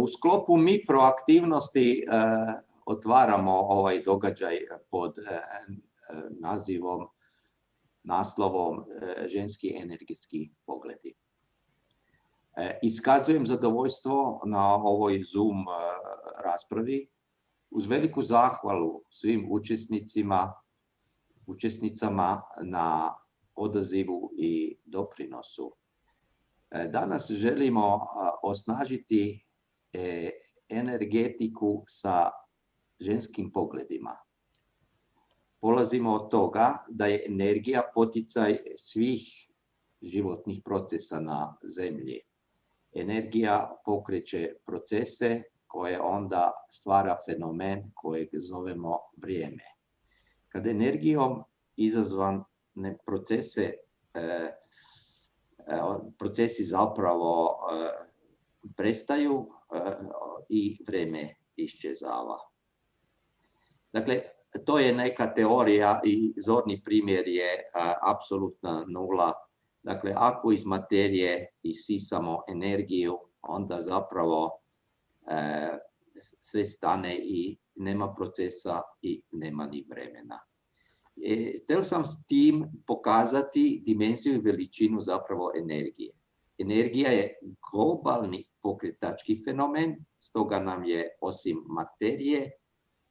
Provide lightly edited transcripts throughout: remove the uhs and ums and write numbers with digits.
U sklopu MIPRO aktivnosti otvaramo ovaj događaj pod naslovom Ženski energetski pogledi. Iskazujem zadovoljstvo na ovoj Zoom raspravi uz veliku zahvalu svim učesnicama na odazivu i doprinosu. Danas želimo osnažiti energetiku sa ženskim pogledima. Polazimo od toga da je energija poticaj svih životnih procesa na zemlji. Energija pokreće procese koje onda stvara fenomen kojeg zovemo vrijeme. Kad energijom izazvane procesi zapravo prestaju i vrijeme iščezava. Dakle, to je neka teorija i zorni primjer je apsolutna nula. Dakle, ako iz materije isisamo energiju, onda zapravo sve stane i nema procesa i nema ni vremena. Htio sam s tim pokazati dimenziju i veličinu zapravo energije. Energija je globalni pokretački fenomen, stoga nam je osim materije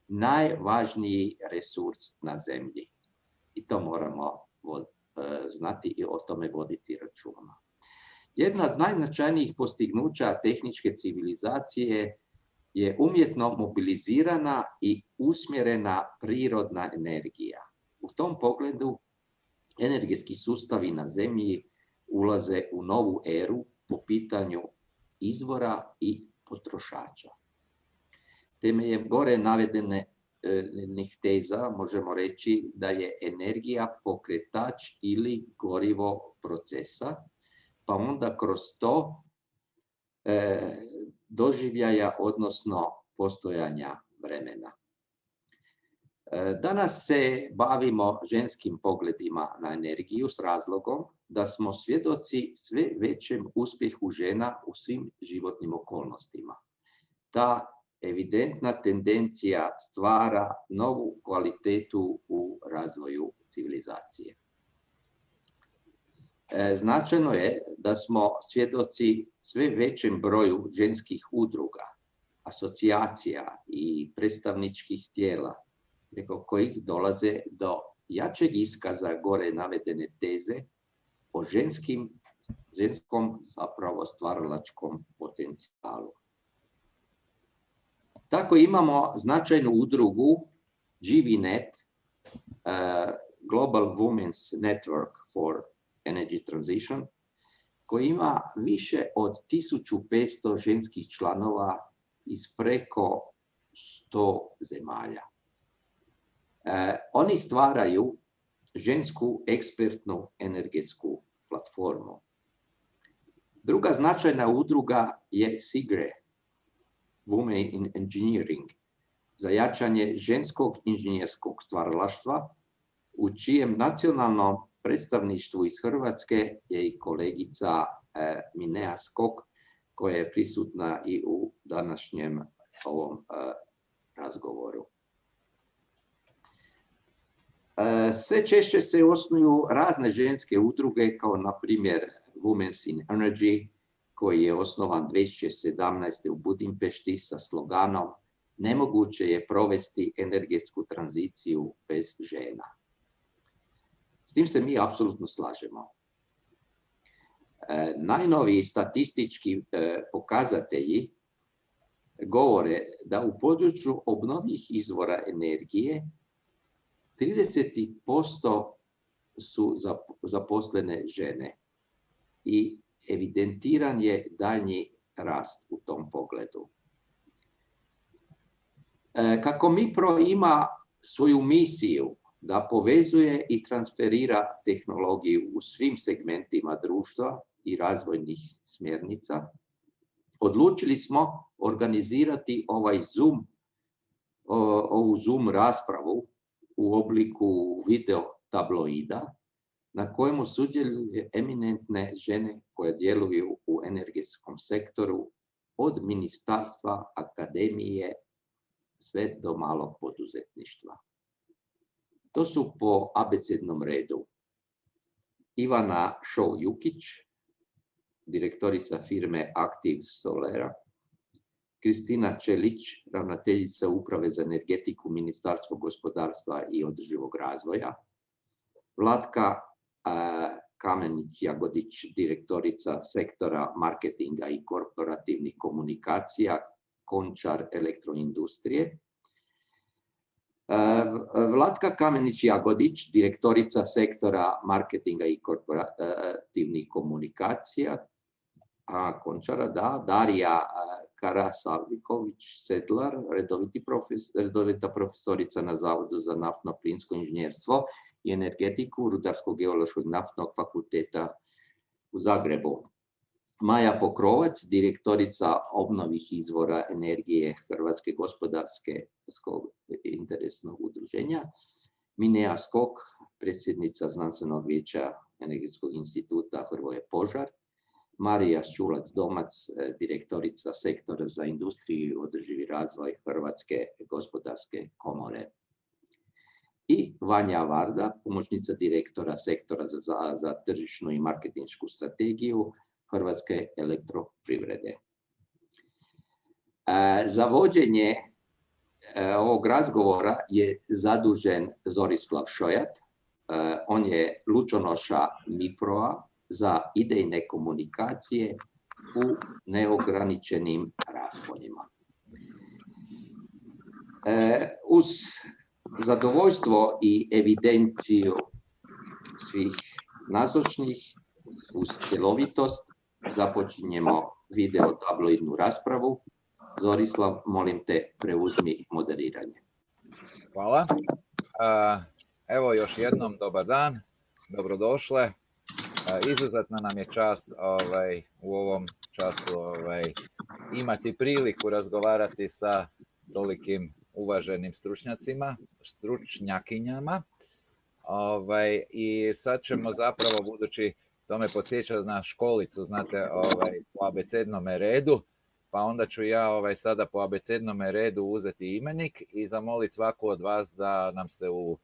najvažniji resurs na zemlji. I to moramo znati i o tome voditi računa. Jedna od najznačajnijih postignuća tehničke civilizacije je umjetno mobilizirana i usmjerena prirodna energija. U tom pogledu energetski sustavi na zemlji ulaze u novu eru po pitanju izvora i potrošača. Temeljem gore navedenih teza možemo reći da je energija pokretač ili gorivo procesa, pa onda kroz to doživljaja, odnosno postojanja vremena. Danas se bavimo ženskim pogledima na energiju s razlogom da smo svjedoci sve većem uspjehu žena u svim životnim okolnostima. Ta evidentna tendencija stvara novu kvalitetu u razvoju civilizacije. Značajno je da smo svjedoci sve većem broju ženskih udruga, asocijacija i predstavničkih tijela, preko kojih dolaze do jačeg iskaza gore navedene teze o ženskom zapravo stvaralačkom potencijalu. Tako imamo značajnu udrugu GVNet, Global Women's Network for Energy Transition, koji ima više od 1500 ženskih članova iz preko 100 zemalja. Oni stvaraju žensku ekspertnu energetsku platformu. Druga značajna udruga je SIGRE, Women in Engineering, za jačanje ženskog inženjerskog stvaralaštva, u čijem nacionalnom predstavništvu iz Hrvatske je i kolegica Minea Skok, koja je prisutna i u današnjem ovom razgovoru. Sve češće se osnuju razne ženske udruge, kao na primjer Women in Energy, koji je osnovan 2017. u Budimpešti sa sloganom "Nemoguće je provesti energetsku tranziciju bez žena". S tim se mi apsolutno slažemo. Najnoviji statistički pokazatelji govore da u području obnovljivih izvora energije 30% su zaposlene žene i evidentiran je daljnji rast u tom pogledu. Kako MIPRO ima svoju misiju da povezuje i transferira tehnologiju u svim segmentima društva i razvojnih smjernica, odlučili smo organizirati ovu Zoom raspravu u obliku video tabloida na kojemu sudjeluju eminentne žene koje djeluju u energetskom sektoru od od ministarstva, akademije, sve do malog poduzetništva. To su po abecednom redu: Ivana Šou-Jukić, direktorica firme Active Solera; Kristina Čelić, ravnateljica Uprave za energetiku Ministarstva gospodarstva i održivog razvoja; Vlatka Kamenić-Jagodić, direktorica sektora marketinga i korporativnih komunikacija Končar elektroindustrije; Vlatka Kamenić-Jagodić, direktorica sektora marketinga i korporativnih komunikacija Končara, da; Darija Karasavliković-Sedlar, redovita profesorica na Zavodu za naftno-plinsko inženjerstvo i energetiku Rudarsko-geološkog naftnog fakulteta u Zagrebu; Maja Pokrovac, direktorica obnovih izvora energije Hrvatske gospodarske interesnog udruženja; Minea Skok, predsjednica Znanstvenog vijeća Energetskog instituta Hrvoje Požar; Marija Ščulac-Domac, direktorica sektora za industriju i održivi razvoj Hrvatske gospodarske komore; i Vanja Varda, pomoćnica direktora sektora za tržišnu i marketinšku strategiju Hrvatske elektroprivrede. Za vođenje ovog razgovora je zadužen Zorislav Šojat. On je lučonoša MIPRO-a za idejne komunikacije u neograničenim rasponjima. Uz zadovoljstvo i evidenciju svih nazočnih, uz cjelovitost, započinjemo video tabloidnu raspravu. Zorislav, molim te, preuzmi moderiranje. Hvala. Evo još jednom dobar dan, dobrodošle. Izuzetna nam je čast u ovom času imati priliku razgovarati sa tolikim uvaženim stručnjakinjama. I sad ćemo zapravo, budući to me podsjeća na školicu, znate, po abecednom redu, pa onda ću ja sada po abecednom redu uzeti imenik i zamoliti svaku od vas da nam se u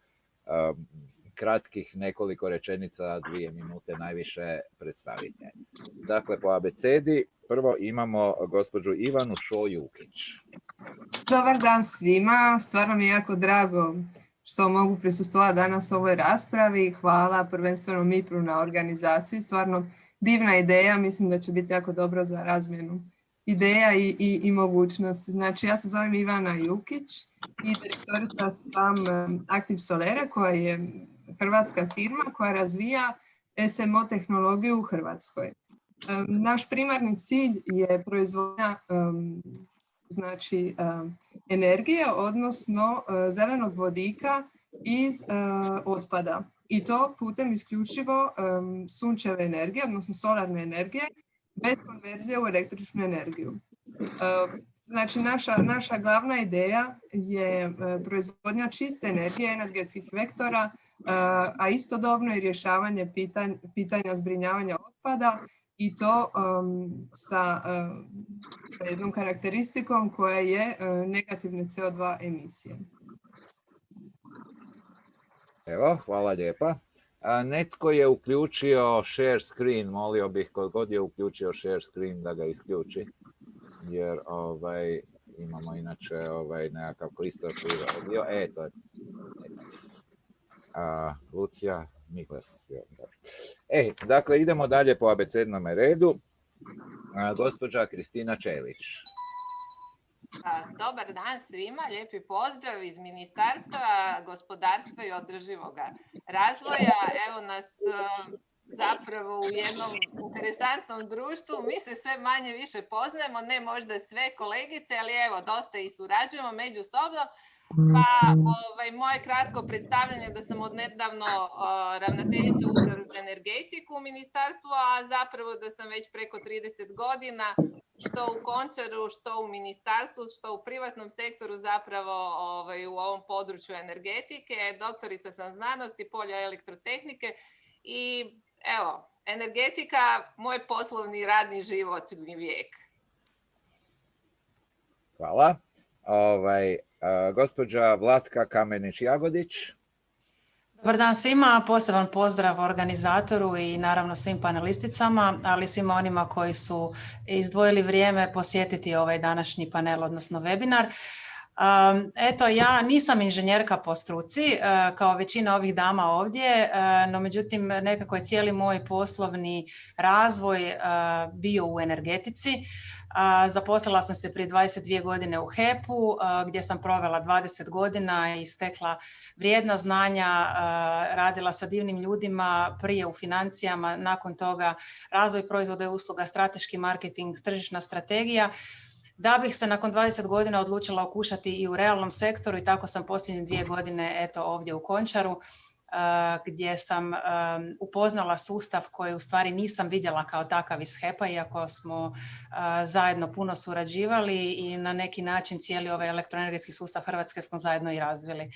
kratkih nekoliko rečenica, 2 minute najviše, predstavite. Dakle, po abecedi prvo imamo gospođu Ivanu Šou-Jukić. Dobar dan svima, stvarno mi je jako drago što mogu prisustvovati danas u ovoj raspravi. Hvala prvenstveno MIPRU na organizaciji, stvarno divna ideja, mislim da će biti jako dobro za razmjenu ideja i mogućnosti. Znači, ja se zovem Ivana Jukić i direktorica sam Active Solera, koja je hrvatska firma koja razvija SMO tehnologiju u Hrvatskoj. Naš primarni cilj je proizvodnja energije, odnosno zelenog vodika iz otpada. I to putem isključivo sunčeve energije, odnosno solarne energije, bez konverzije u električnu energiju. Znači, naša glavna ideja je proizvodnja čiste energije, energetskih vektora, a istodobno i rješavanje pitanja zbrinjavanja otpada, i to sa jednom karakteristikom koja je negativne CO2 emisije. Evo, hvala lijepa. Netko je uključio share screen, molio bih kod god je uključio share screen da ga isključi, jer imamo inače nekakav kristal audio. To je. Lucija Niklas. Dakle, idemo dalje po abecednom redu. Gospođa Kristina Čelić. Dobar dan svima, lijepi pozdrav iz Ministarstva gospodarstva i održivog razvoja. Evo nas zapravo u jednom interesantnom društvu. Mi se sve manje više poznajemo, ne možda sve kolegice, ali evo, dosta i surađujemo međusobno. Pa moje kratko predstavljanje da sam odnedavno ravnateljica Uprave za energetiku u ministarstvu, a zapravo da sam već preko 30 godina što u Končaru, što u ministarstvu, što u privatnom sektoru zapravo u ovom području energetike. Doktorica sam znanosti, polja elektrotehnike i evo, energetika, moj poslovni radni životni vijek. Hvala. Gospođa Vlatka Kamenić-Jagodić. Dobar dan svima, poseban pozdrav organizatoru i naravno svim panelisticama, ali svima onima koji su izdvojili vrijeme posjetiti ovaj današnji panel, odnosno webinar. Eto, ja nisam inženjerka po struci, kao većina ovih dama ovdje, no međutim nekako je cijeli moj poslovni razvoj bio u energetici. Zaposlila sam se prije 22 godine u HEP-u, gdje sam provela 20 godina i stekla vrijedna znanja, radila sa divnim ljudima, prije u financijama, nakon toga razvoj proizvoda i usluga, strateški marketing, tržišna strategija, da bih se nakon 20 godina odlučila okušati i u realnom sektoru i tako sam posljednje 2 godine ovdje u Končaru, gdje sam upoznala sustav koji u stvari nisam vidjela kao takav iz HEP-a, iako smo zajedno puno surađivali i na neki način cijeli ovaj elektroenergetski sustav Hrvatske smo zajedno i razvili.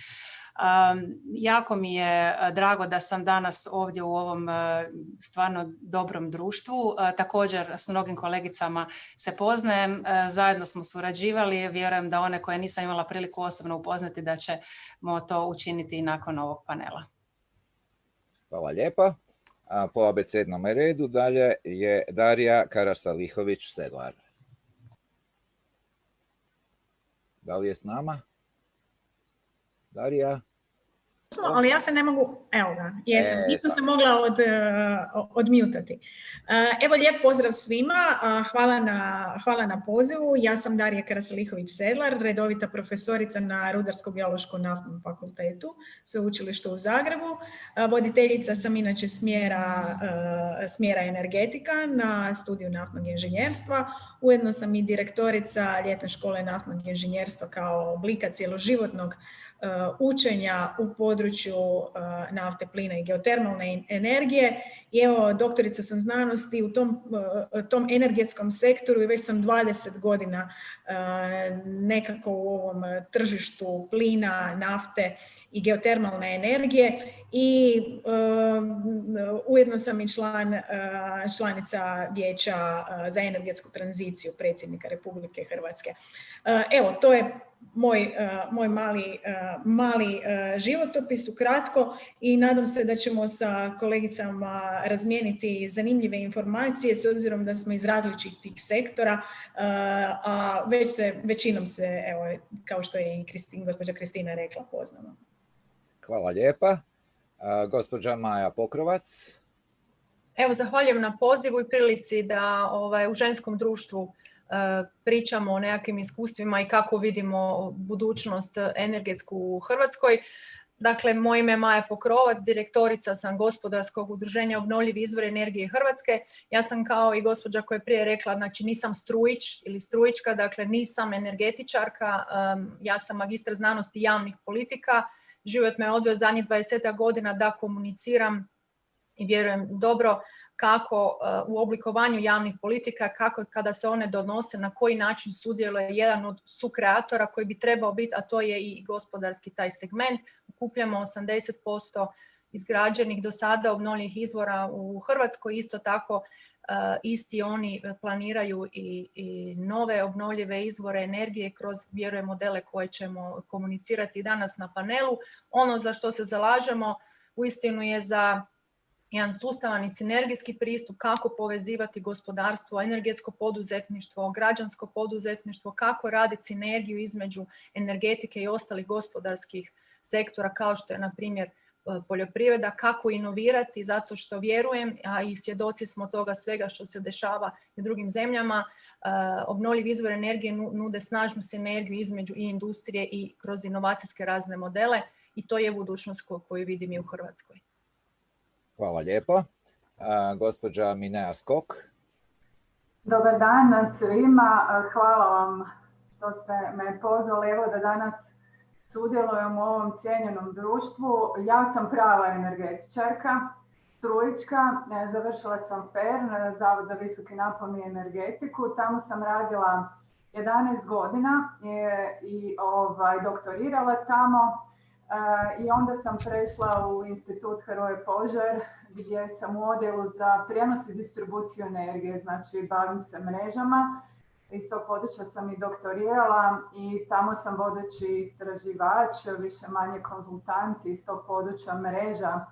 Jako mi je drago da sam danas ovdje u ovom stvarno dobrom društvu. Također s mnogim kolegicama se poznajem, zajedno smo surađivali, vjerujem da one koje nisam imala priliku osobno upoznati da ćemo to učiniti i nakon ovog panela. Hvala lijepa. Po abecednom redu dalje je Darija Karasalihović-Sedlar. Da li je s nama? Darija? Ali ja se ne mogu, evo ga, jesam, nisam se mogla odmutati. Evo, lijep pozdrav svima, hvala na pozivu. Ja sam Darija Karasalihović-Sedlar, redovita profesorica na Rudarsko-geološkom fakultetu, Sveučilištu u Zagrebu. Voditeljica sam inače smjera energetika na studiju naftnog inženjerstva. Ujedno sam i direktorica Ljetne škole naftnog inženjerstva kao oblika cjeloživotnog učenja u području nafte, plina i geotermalne energije. I evo, doktorica sam znanosti u tom energetskom sektoru i već sam 20 godina nekako u ovom tržištu plina, nafte i geotermalne energije i ujedno sam i članica Vijeća za energetsku tranziciju predsjednika Republike Hrvatske. Evo, to je moj mali životopis ukratko i nadam se da ćemo sa kolegicama razmijeniti zanimljive informacije s obzirom da smo iz različitih sektora, a većinom se, evo, kao što je i gospođa Kristina rekla, poznamo. Hvala lijepa. Gospođa Maja Pokrovac. Evo, zahvaljujem na pozivu i prilici da u ženskom društvu pričamo o nekakvim iskustvima i kako vidimo budućnost energetsku u Hrvatskoj. Dakle, moje ime je Maja Pokrovac, direktorica sam Gospodarskog udruženja Obnovljivi izvori energije Hrvatske. Ja sam kao i gospođa koja je prije rekla, znači nisam strujić ili strujička, dakle nisam energetičarka, ja sam magistar znanosti javnih politika. Život me odveo zadnjih 20 godina da komuniciram i vjerujem dobro kako u oblikovanju javnih politika, kako kada se one donose, na koji način sudjeluje jedan od sukreatora koji bi trebao biti, a to je i gospodarski taj segment. Okupljamo 80% izgrađenih do sada obnovljivih izvora u Hrvatskoj. Isto tako isti oni planiraju i nove obnovljive izvore energije kroz, vjerujem, modele koje ćemo komunicirati danas na panelu. Ono za što se zalažemo uistinu je za jedan sustavan i sinergijski pristup kako povezivati gospodarstvo, energetsko poduzetništvo, građansko poduzetništvo, kako raditi sinergiju između energetike i ostalih gospodarskih sektora kao što je, na primjer, poljoprivreda, kako inovirati, zato što vjerujem, a i svjedoci smo toga svega što se dešava u drugim zemljama, obnovljivi izvori energije nude snažnu sinergiju između i industrije i kroz inovacijske razne modele i to je budućnost koju vidim i u Hrvatskoj. Hvala lijepo. Gospođa Minea Skok. Dobar dan svima. Hvala vam što ste me pozvali evo da danas sudjelujem u ovom cijenjenom društvu. Ja sam prava energetičarka, strujička. Završila sam FER, Zavod za visoki napon i energetiku. Tamo sam radila 11 godina i doktorirala tamo. I onda sam prešla u institut Hrvoje Požar gdje sam u odjelu za prijenos i distribuciju energije, znači bavim se mrežama Iz tog područja sam i doktorirala i tamo sam vodeći istraživač, više manje konzultant iz tog područja mreža.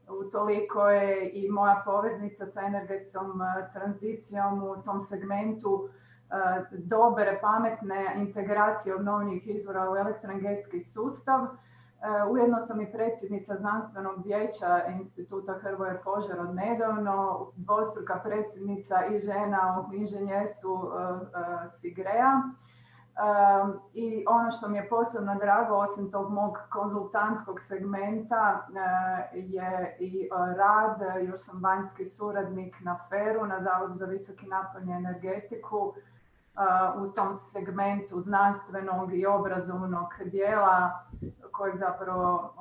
Utoliko je i moja poveznica sa energetskom tranzicijom u tom segmentu dobre, pametne integracije obnovljivih izvora u elektroenergetski sustav. Ujedno sam i predsjednica znanstvenog vijeća Instituta Hrvoje Požar od nedavno, dvostruka predsjednica i žena u inženjerstvu SIGRE-a. I ono što mi je posebno drago, osim tog mog konzultantskog segmenta, je i rad, još sam vanjski suradnik na FER-u, na Zavodu za visoki napon i energetiku, u tom segmentu znanstvenog i obrazovnog dijela kojeg zapravo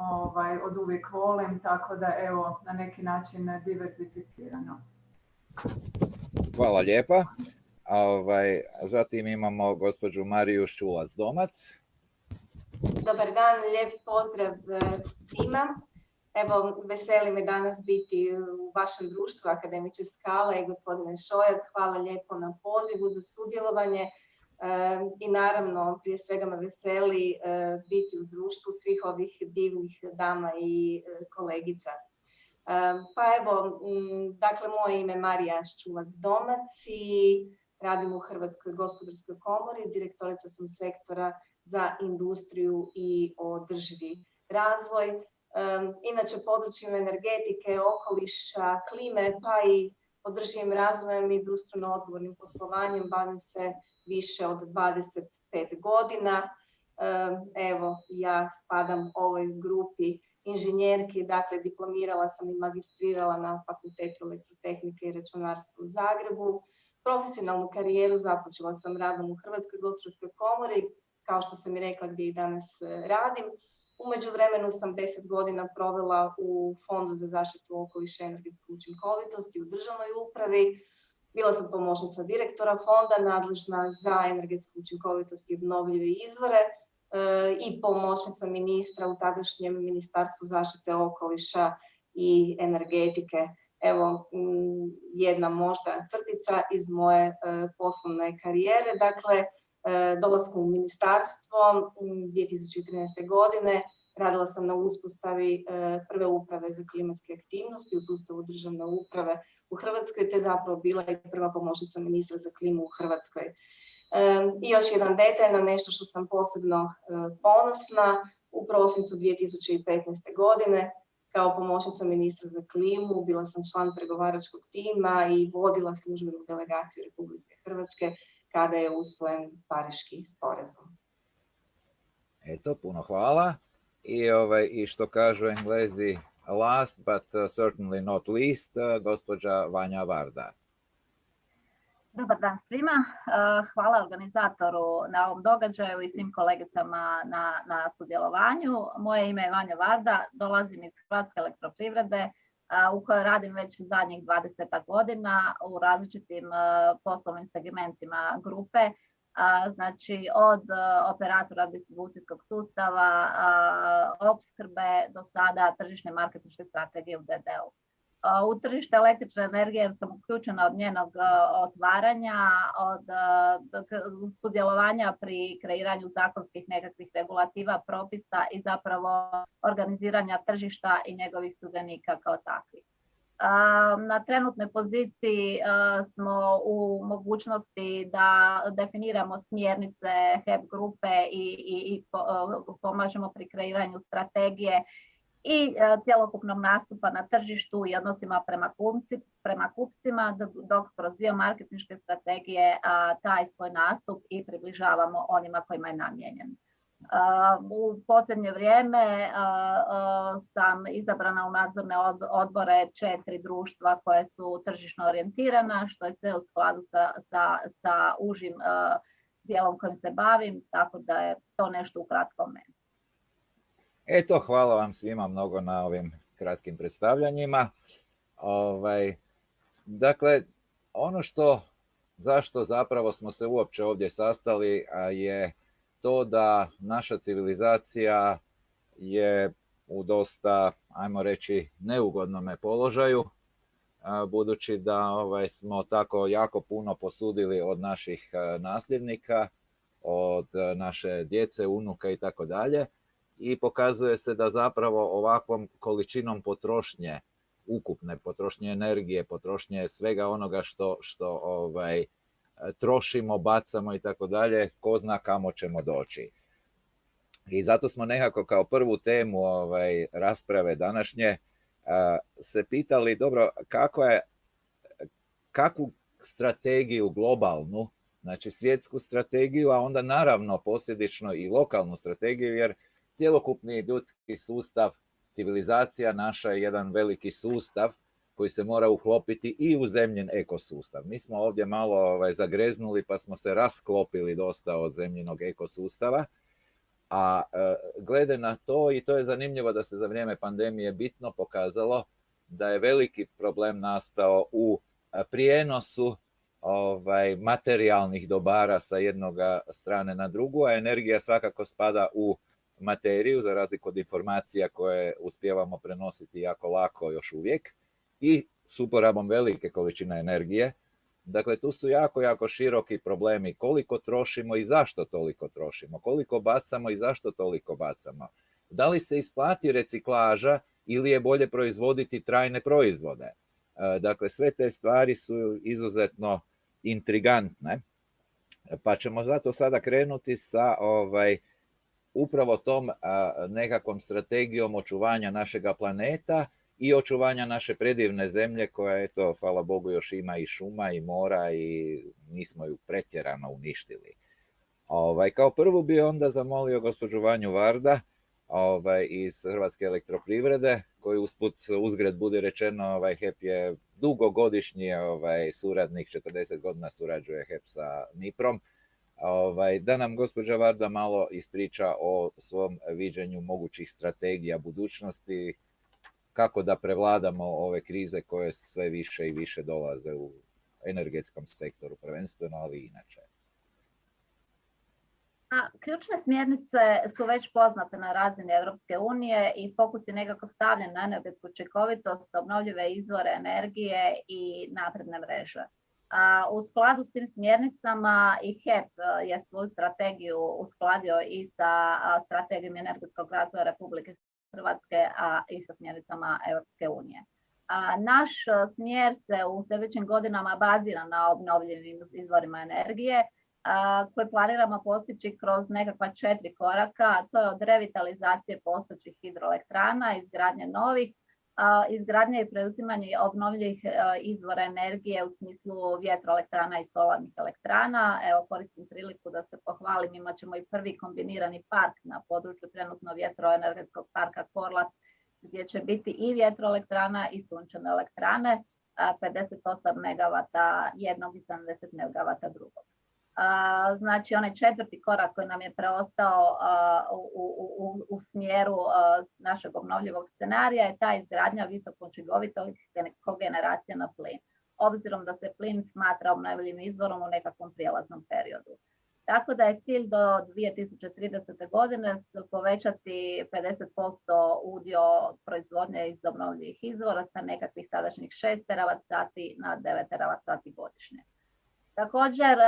od uvijek volim, tako da evo na neki način diversificirano. Hvala lijepa. Zatim imamo gospođu Mariju Ščulac-Domac. Dobar dan, lijep pozdrav svima. Evo, veseli me danas biti u vašem društvu Akademiče Skala i gospodine Šojer. Hvala lijepo na pozivu za sudjelovanje i naravno prije svega me veseli biti u društvu svih ovih divnih dama i kolegica. Pa evo, dakle, moje ime je Marija Ščulac-Domac i radim u Hrvatskoj gospodarskoj komori, direktorica sam sektora za industriju i održivi razvoj. Inače, područjem energetike, okoliša, klime, pa i održivim razvojem i društveno odgovornim poslovanjem bavim se više od 25 godina. Evo, ja spadam ovoj grupi inženjerki, dakle diplomirala sam i magistrirala na Fakultetu elektrotehnike i računarstva u Zagrebu. Profesionalnu karijeru započela sam radom u Hrvatskoj gospodarskoj komori, kao što sam i rekla gdje i danas radim. U međuvremenu sam 10 godina provela u Fondu za zaštitu okoliša i energetsku učinkovitost i u državnoj upravi. Bila sam pomoćnica direktora fonda, nadležna za energetsku učinkovitost i obnovljive izvore i pomoćnica ministra u tadašnjem Ministarstvu zaštite okoliša i energetike. Evo, jedna možda crtica iz moje poslovne karijere. Dakle, dolaskom u ministarstvo 2013. godine radila sam na uspostavi prve uprave za klimatske aktivnosti u sustavu državne uprave u Hrvatskoj, te zapravo bila i prva pomoćnica ministra za klimu u Hrvatskoj. I još jedan detalj na nešto što sam posebno ponosna. U prosincu 2015. godine kao pomoćnica ministra za klimu bila sam član pregovaračkog tima i vodila službenu delegaciju Republike Hrvatske kada je usvojen Pariški sporazum. Eto, puno hvala. I što kažu Englezi, last but certainly not least, gospođa Vanja Varda. Dobar dan svima. Hvala organizatoru na ovom događaju i svim kolegicama na sudjelovanju. Moje ime je Vanja Varda, dolazim iz Hrvatske elektroprivrede u kojoj radim već zadnjih 20 godina u različitim poslovnim segmentima grupe. Znači od operatora distribucijskog sustava, opskrbe do sada tržišne marketinške strategije u DD-u. U tržište električne energije sam uključena od njenog otvaranja, od sudjelovanja pri kreiranju zakonskih nekakvih regulativa, propisa i zapravo organiziranja tržišta i njegovih sudionika kao takvih. Na trenutnoj poziciji smo u mogućnosti da definiramo smjernice HEP grupe i pomažemo pri kreiranju strategije i cjelokupnog nastupa na tržištu i odnosima prema kupcima, dok kroz dio marketinške strategije taj svoj nastup i približavamo onima kojima je namijenjen. U posljednje vrijeme sam izabrana u nadzorne odbore 4 društva koje su tržišno orijentirana, što je sve u skladu sa užim dijelom kojim se bavim, tako da je to nešto ukratko meni. Eto, hvala vam svima mnogo na ovim kratkim predstavljanjima. Dakle, ono zašto zapravo smo se uopće ovdje sastali je to da naša civilizacija je u dosta, ajmo reći, neugodnome položaju budući da smo tako jako puno posudili od naših nasljednika, od naše djece, unuka i tako dalje. I pokazuje se da zapravo ovakvom količinom potrošnje, ukupne potrošnje energije, potrošnje svega onoga što trošimo, bacamo i tako dalje, ko zna kamo ćemo doći. I zato smo nekako kao prvu temu rasprave današnje se pitali, dobro, kakvu strategiju globalnu, znači svjetsku strategiju, a onda naravno posljedično i lokalnu strategiju, jer cjelokupni ljudski sustav, civilizacija naša je jedan veliki sustav koji se mora uklopiti i u zemljin ekosustav. Mi smo ovdje malo zagreznuli pa smo se rasklopili dosta od zemljinog ekosustava, a glede na to, i to je zanimljivo da se za vrijeme pandemije bitno pokazalo da je veliki problem nastao u prijenosu materijalnih dobara sa jednog strane na drugu, a energija svakako spada u materiju, za razliku od informacija koje uspijevamo prenositi jako lako još uvijek, i s uporabom velike količine energije. Dakle, tu su jako, jako široki problemi. Koliko trošimo i zašto toliko trošimo? Koliko bacamo i zašto toliko bacamo? Da li se isplati reciklaža ili je bolje proizvoditi trajne proizvode? Dakle, sve te stvari su izuzetno intrigantne. Pa ćemo zato sada krenuti sa upravo tom nekakvom strategijom očuvanja našega planeta i očuvanja naše predivne zemlje koja, eto, hvala Bogu, još ima i šuma i mora i nismo ju pretjerano uništili. Kao prvu bi onda zamolio gospođu Vanju Varda iz Hrvatske elektroprivrede, koji uzgred budi rečeno, HEP je dugogodišnji suradnik, 40 godina surađuje HEP sa Niprom. Da nam gospođa Varda malo ispriča o svom viđenju mogućih strategija budućnosti, kako da prevladamo ove krize koje sve više i više dolaze u energetskom sektoru prvenstveno, ali i inače. Ključne smjernice su već poznate na razini Europske unije i fokus je nekako stavljen na energetsku učinkovitost, obnovljive izvore energije i napredne mreže. U skladu s tim smjernicama i HEP je svoju strategiju uskladio i sa strategijom energetskog razvoja Republike Hrvatske, a i sa smjernicama Europske unije. Naš smjer se u sljedećim godinama bazira na obnovljivim izvorima energije, koje planiramo postići kroz nekakva 4 koraka, a to je od revitalizacije postojećih hidroelektrana, izgradnje novih, izgradnje i preuzimanje obnovljivih izvora energije u smislu vjetroelektrana i solarnih elektrana. Evo, koristim priliku da se pohvalim, imat ćemo i prvi kombinirani park na području trenutno vjetroenergetskog parka Korlat, gdje će biti i vjetroelektrana i sunčane elektrane, 58 MW jednog i 70 MW drugog. Znači, onaj 4. korak koji nam je preostao u smjeru našeg obnovljivog scenarija je ta izgradnja visokoučinkovitih kogeneracija na plin, obzirom da se plin smatra obnovljivim izvorom u nekakvom prijelaznom periodu. Tako da je cilj do 2030. godine povećati 50% udio proizvodnje iz obnovljivih izvora sa nekakvih sadašnjih 6 TWh na 9 TWh godišnje. Također,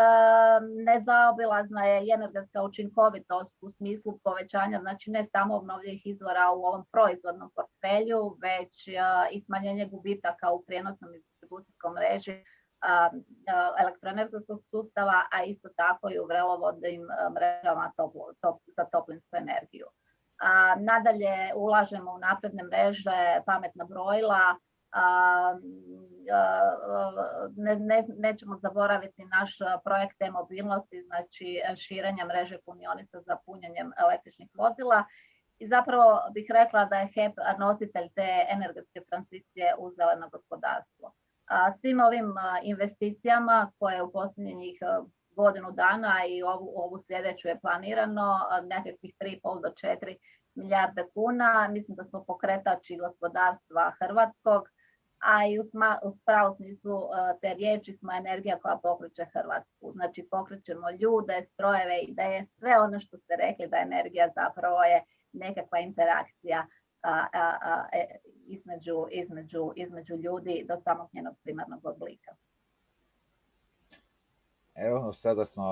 nezaobilazna je i energetska učinkovitost u smislu povećanja, znači ne samo obnovljivih izvora u ovom proizvodnom portfelju, već i smanjenje gubitaka u prijenosnom i distribucijskom mreži elektroenergetskog sustava, a isto tako i u vrelovodnim mrežama za toplinsku energiju. Nadalje, ulažemo u napredne mreže, pametna brojila. Nećemo zaboraviti naš projekt e-mobilnosti, znači širenja mreže punionica za punjenjem električnih vozila. I zapravo bih rekla da je HEP nositelj te energetske tranzicije u zeleno gospodarstvo. Svim ovim investicijama koje u posljednjih godinu dana i ovu sljedeću je planirano nekakvih 3,5 do 4 milijarde kuna. Mislim da smo pokretači gospodarstva hrvatskog, a i u pravom smislu te riječi smo energija koja pokreće Hrvatsku. Znači pokrećemo ljude, strojeve, ideje, sve ono što ste rekli da energija zapravo je nekakva interakcija između ljudi do samog njenog primarnog oblika. Evo, sada smo,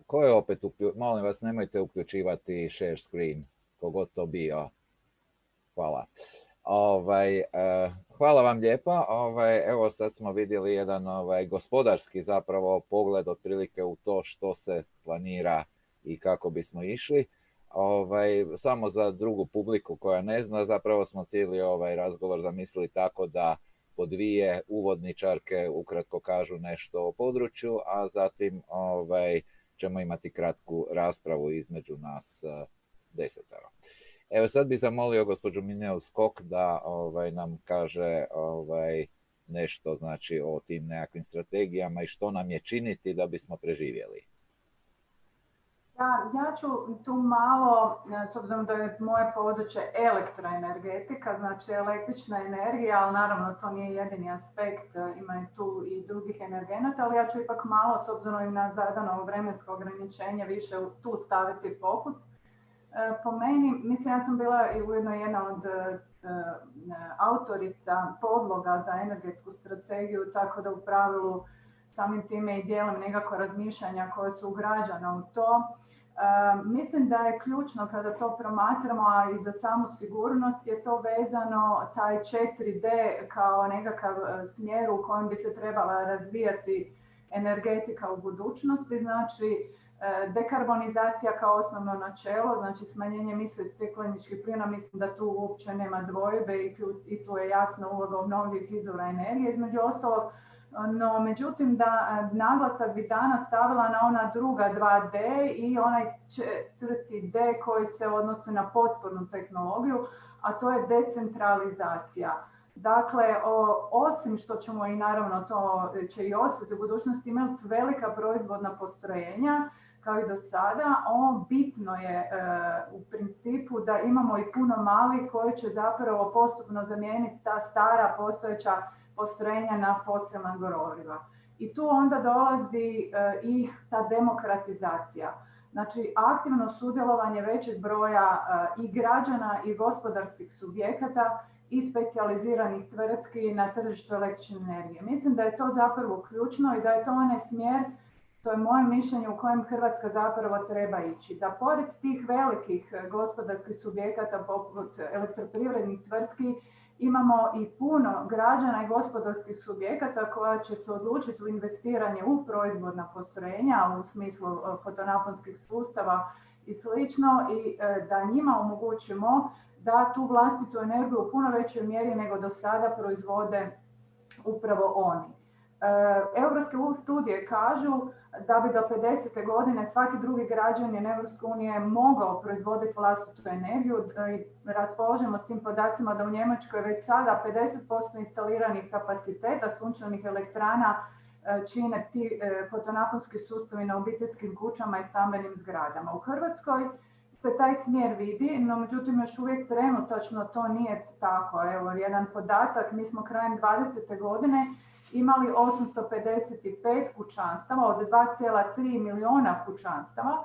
ko je opet, molim vas, nemojte uključivati share screen, kogod to bio. Hvala. Hvala vam lijepa. Evo sad smo vidjeli jedan gospodarski zapravo pogled otprilike u to što se planira i kako bismo išli. Samo za drugu publiku koja ne zna, zapravo smo cijeli razgovor zamislili tako da po dvije uvodničarke ukratko kažu nešto o području, a zatim ćemo imati kratku raspravu između nas 10. Evo sad bih zamolio gospođu Mineu Skok da nam kaže nešto znači o tim nekakvim strategijama i što nam je činiti da bismo preživjeli. Ja ću tu malo, s obzirom da je moje područje elektroenergetika, znači električna energija, ali naravno to nije jedini aspekt, ima tu i drugih energenata, ali ja ću ipak malo, s obzirom na zadano vremensko ograničenje, više tu staviti fokus. Po meni, mislim, ja sam bila i ujedno jedna od autorica podloga za energetsku strategiju, tako da u pravilu samim time i dijelim nekako razmišljanja koje su ugrađena u to. Mislim da je ključno kada to promatramo, a i za samu sigurnost je to vezano taj 4D kao nekakav smjer u kojem bi se trebala razvijati energetika u budućnosti, znači dekarbonizacija kao osnovno načelo, znači smanjenje emisije stakleničkih plina, mislim da tu uopće nema dvojbe i tu je jasna uloga obnovljivih izvora energije, između ostalog. No, međutim, da naglasak bi danas stavila na ona druga 2D i onaj 4D koji se odnosi na potpornu tehnologiju, a to je decentralizacija. Dakle, osim što ćemo i naravno to će i ostati u budućnosti imati velika proizvodna postrojenja, kao i do sada, bitno je u principu da imamo i puno malih koji će zapravo postupno zamijeniti ta stara postojeća postrojenja na fosilna goriva. I tu onda dolazi i ta demokratizacija. Znači, aktivno sudjelovanje većeg broja i građana i gospodarskih subjekata i specijaliziranih tvrtki na tržištu električne energije. Mislim da je to zapravo ključno i da je to onaj smjer, to je moje mišljenje, u kojem Hrvatska zapravo treba ići. Da pored tih velikih gospodarskih subjekata poput elektroprivrednih tvrtki imamo i puno građana i gospodarskih subjekata koja će se odlučiti u investiranje u proizvodna postrojenja u smislu fotonaponskih sustava i slično i da njima omogućimo da tu vlastitu energiju u puno većoj mjeri nego do sada proizvode upravo oni. Europske studije kažu da bi do 50. godine svaki drugi građanin Europske unije mogao proizvoditi vlastitu energiju. Raspolažemo s tim podacima da u Njemačkoj već sada 50% instaliranih kapaciteta sunčanih elektrana čine ti fotonaponski sustavi na obiteljskim kućama i stambenim zgradama. U Hrvatskoj se taj smjer vidi, no međutim još uvijek trenutačno to nije tako. Evo jedan podatak, mi smo krajem 20. godine imali 855 kućanstava od 2,3 milijuna kućanstava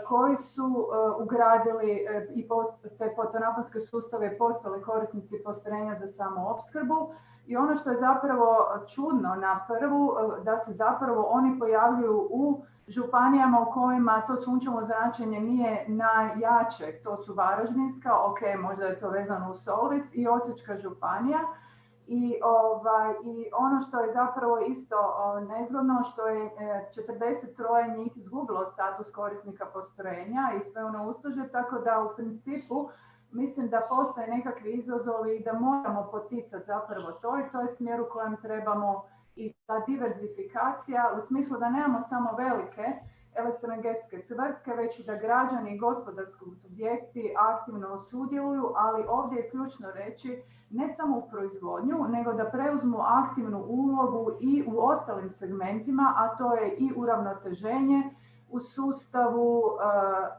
koji su ugradili i te fotonaponske sustave postali korisnici postrojenja za samoopskrbu. I ono što je zapravo čudno na prvu, da se zapravo oni pojavljuju u županijama u kojima to sunčevo zračenje nije najjače. To su Varaždinska, ok, možda je to vezano u Solvis, i Osječka županija. I ono što je zapravo isto nezgodno, što je 43 njih izgubilo status korisnika postrojenja i sve ono usluže, tako da u principu mislim da postoje nekakvi izazovi i da moramo poticati zapravo to i to je smjer u kojem trebamo i ta diverzifikacija u smislu da nemamo samo velike elektroenergetske tvrtke, već i da građani i gospodarski subjekti aktivno sudjeluju, ali ovdje je ključno reći ne samo u proizvodnju, nego da preuzmu aktivnu ulogu i u ostalim segmentima, a to je i uravnoteženje u sustavu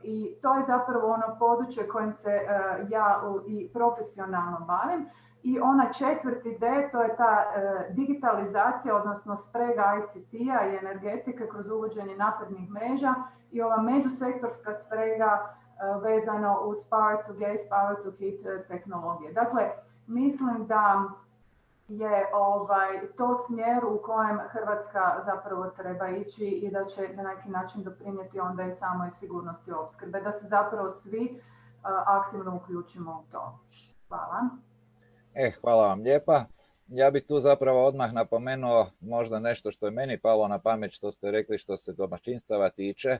i to je zapravo ono područje kojim se ja i profesionalno bavim. I ona 4D, to je ta digitalizacija, odnosno sprega ICT-a i energetike kroz uvođenje naprednih mreža i ova međusektorska sprega vezano uz power to gas, power to heat tehnologije. Dakle, mislim da je to smjer u kojem Hrvatska zapravo treba ići i da će na neki način doprinijeti onda i samoj sigurnosti opskrbe, da se zapravo svi aktivno uključimo u to. Hvala. Hvala vam lijepa. Ja bih tu zapravo odmah napomenuo možda nešto što je meni palo na pamet što ste rekli što se domaćinstava tiče.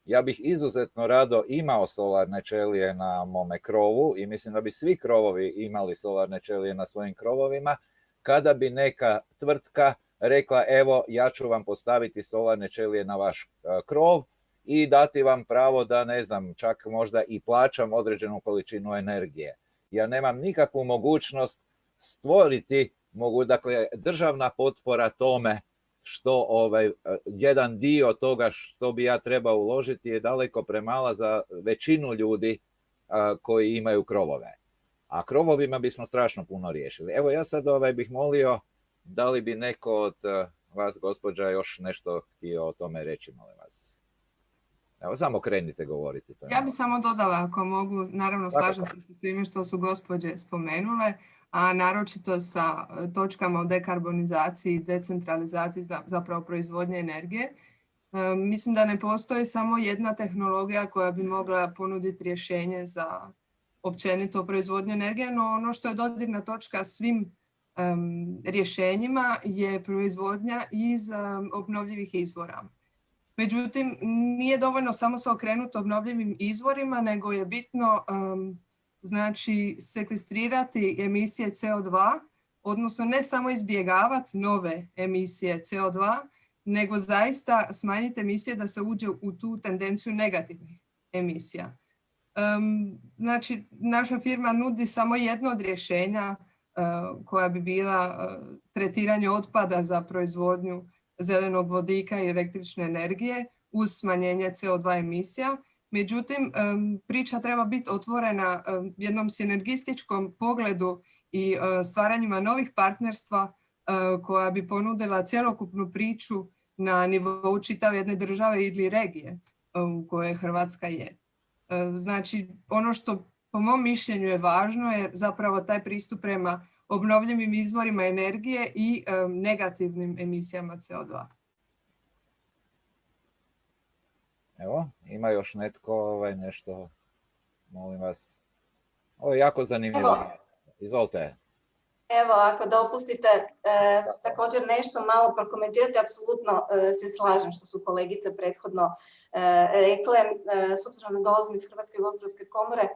Ja bih izuzetno rado imao solarne ćelije na mome krovu i mislim da bi svi krovovi imali solarne ćelije na svojim krovovima, kada bi neka tvrtka rekla evo ja ću vam postaviti solarne ćelije na vaš krov i dati vam pravo da ne znam čak možda i plaćam određenu količinu energije. Ja nemam nikakvu mogućnost stvoriti, dakle državna potpora tome što jedan dio toga što bi ja trebao uložiti je daleko premala za većinu ljudi koji imaju krovove. A krovovima bismo strašno puno riješili. Evo ja sad bih molio da li bi neko od vas, gospođa, još nešto htio o tome reći, molim vas. Evo, samo krenite govoriti. Ja bih samo dodala, ako mogu, naravno slažem se sa svime što su gospođe spomenule, a naročito sa točkama o dekarbonizaciji i decentralizaciji zapravo proizvodnje energije. Mislim da ne postoji samo jedna tehnologija koja bi mogla ponuditi rješenje za općenito proizvodnju energije, no ono što je dodirna točka svim rješenjima je proizvodnja iz obnovljivih izvora. Međutim, nije dovoljno samo se okrenuti obnovljivim izvorima, nego je bitno znači sekvestrirati emisije CO2, odnosno ne samo izbjegavati nove emisije CO2, nego zaista smanjiti emisije da se uđe u tu tendenciju negativnih emisija. Znači, naša firma nudi samo jedno od rješenja koja bi bila tretiranje otpada za proizvodnju zelenog vodika i električne energije uz smanjenje CO2 emisija. Međutim, priča treba biti otvorena jednom sinergističkom pogledu i stvaranjima novih partnerstva koja bi ponudila cjelokupnu priču na nivou čitave jedne države ili regije u kojoj Hrvatska je. Znači, ono što po mom mišljenju je važno je zapravo taj pristup prema obnovljivim izvorima energije i negativnim emisijama CO2. Evo, ima još netko nešto, molim vas. Ovo je jako zanimljivo. Izvolite. Evo, ako dopustite, također nešto malo prokomentirati, apsolutno se slažem što su kolegice prethodno rekle. S obzirom da dolazim iz Hrvatske gospodarske komore,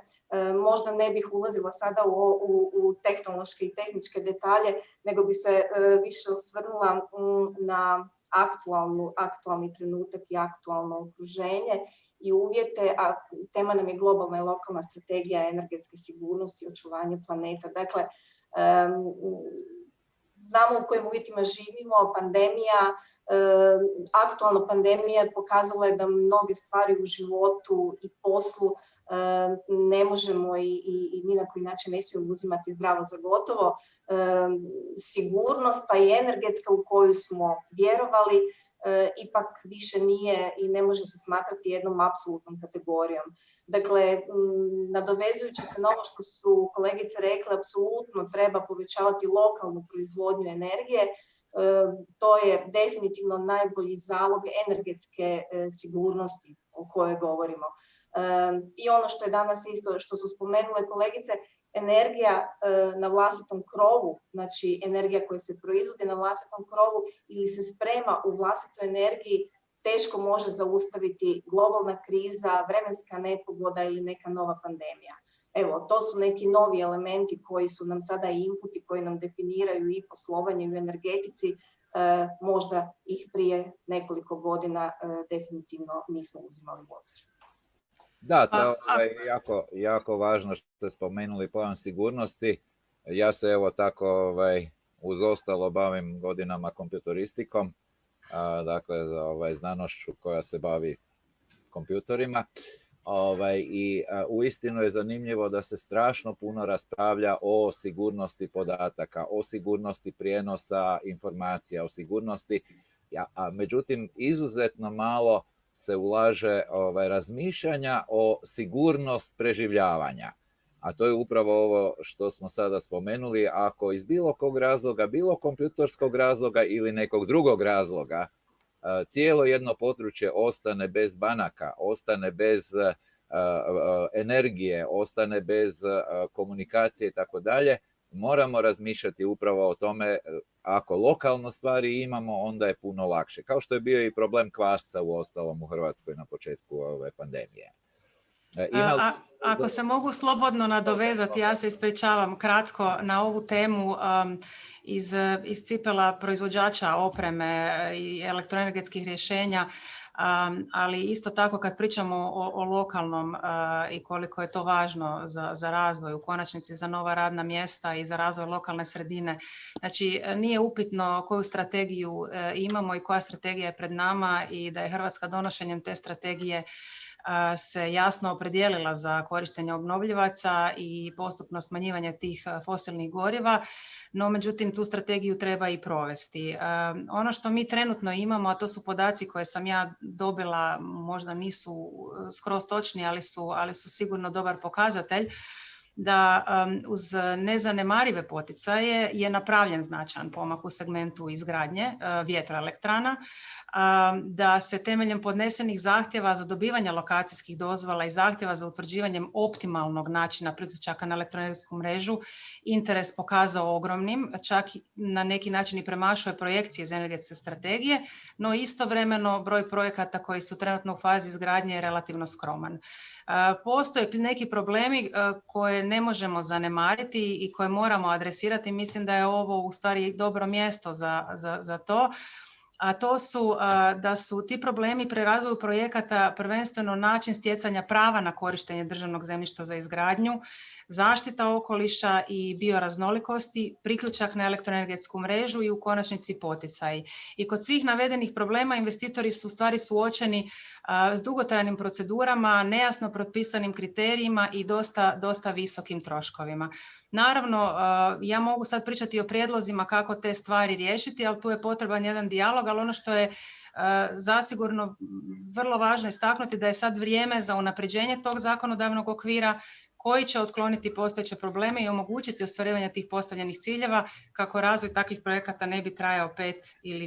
možda ne bih ulazila sada u tehnološke i tehničke detalje, nego bi se više osvrnula na aktualni trenutak i aktualno okruženje i uvjete, a tema nam je globalna i lokalna strategija energetske sigurnosti i očuvanja planeta. Dakle, znamo u kojim uvjetima živimo, pandemija, aktualna pandemija pokazala je da mnoge stvari u životu i poslu ne možemo i ni na koji način ne smijemo uzimati zdravo za gotovo. Sigurnost pa i energetska u koju smo vjerovali ipak više nije i ne može se smatrati jednom apsolutnom kategorijom. Dakle, nadovezujući se na ovo što su kolegice rekle, apsolutno treba povećavati lokalnu proizvodnju energije. To je definitivno najbolji zalog energetske sigurnosti o kojoj govorimo. I ono što je danas isto, što su spomenule kolegice, energija na vlastitom krovu, znači energija koja se proizvodi na vlastitom krovu ili se sprema u vlastitoj energiji, teško može zaustaviti globalna kriza, vremenska nepogoda ili neka nova pandemija. Evo, to su neki novi elementi koji su nam sada inputi, koji nam definiraju i poslovanje u energetici. Možda ih prije nekoliko godina definitivno nismo uzimali u obzir. Da, to je jako važno što ste spomenuli pojam sigurnosti. Ja se evo tako uz ostalo bavim godinama kompjuteristikom, dakle znanošću koja se bavi kompjutorima. I uistinu je zanimljivo da se strašno puno raspravlja o sigurnosti podataka, o sigurnosti prijenosa informacija, o sigurnosti, međutim izuzetno malo se ulaže razmišljanja o sigurnost preživljavanja. A to je upravo ovo što smo sada spomenuli. Ako iz bilo kog razloga, bilo kompjutorskog razloga ili nekog drugog razloga, cijelo jedno područje ostane bez banaka, ostane bez energije, ostane bez komunikacije i tako dalje, moramo razmišljati upravo o tome. Ako lokalno stvari imamo, onda je puno lakše. Kao što je bio i problem kvasca u ostalom u Hrvatskoj na početku ove pandemije. Ako se mogu slobodno nadovezati, ja se ispričavam kratko na ovu temu iz cipela proizvođača opreme i elektroenergetskih rješenja, ali isto tako kad pričamo o lokalnom i koliko je to važno za razvoj, u konačnici za nova radna mjesta i za razvoj lokalne sredine. Znači, nije upitno koju strategiju imamo i koja strategija je pred nama i da je Hrvatska donošenjem te strategije se jasno opredijelila za korištenje obnovljivaca i postupno smanjivanje tih fosilnih goriva, no međutim tu strategiju treba i provesti. Ono što mi trenutno imamo, a to su podaci koje sam ja dobila, možda nisu skroz točni, ali su sigurno dobar pokazatelj, da uz nezanemarive poticaje je napravljen značajan pomak u segmentu izgradnje vjetroelektrana, da se temeljem podnesenih zahtjeva za dobivanje lokacijskih dozvola i zahtjeva za utvrđivanjem optimalnog načina priključaka na elektroenergetsku mrežu interes pokazao ogromnim, čak na neki način i premašuje projekcije iz energetske strategije, no istovremeno broj projekata koji su trenutno u fazi izgradnje je relativno skroman. Postoje neki problemi koje ne možemo zanemariti i koje moramo adresirati. Mislim da je ovo u stvari dobro mjesto za to. A to su da su ti problemi pri razvoju projekata prvenstveno način stjecanja prava na korištenje državnog zemljišta za izgradnju, zaštita okoliša i bioraznolikosti, priključak na elektroenergetsku mrežu i u konačnici poticaji. I kod svih navedenih problema investitori su u stvari suočeni s dugotrajnim procedurama, nejasno propisanim kriterijima i dosta visokim troškovima. Naravno, ja mogu sad pričati o prijedlozima kako te stvari riješiti, ali tu je potreban jedan dijalog, ali ono što je zasigurno vrlo važno istaknuti da je sad vrijeme za unapređenje tog zakonodavnog okvira koji će otkloniti postojeće probleme i omogućiti ostvarivanje tih postavljenih ciljeva kako razvoj takvih projekata ne bi trajao 5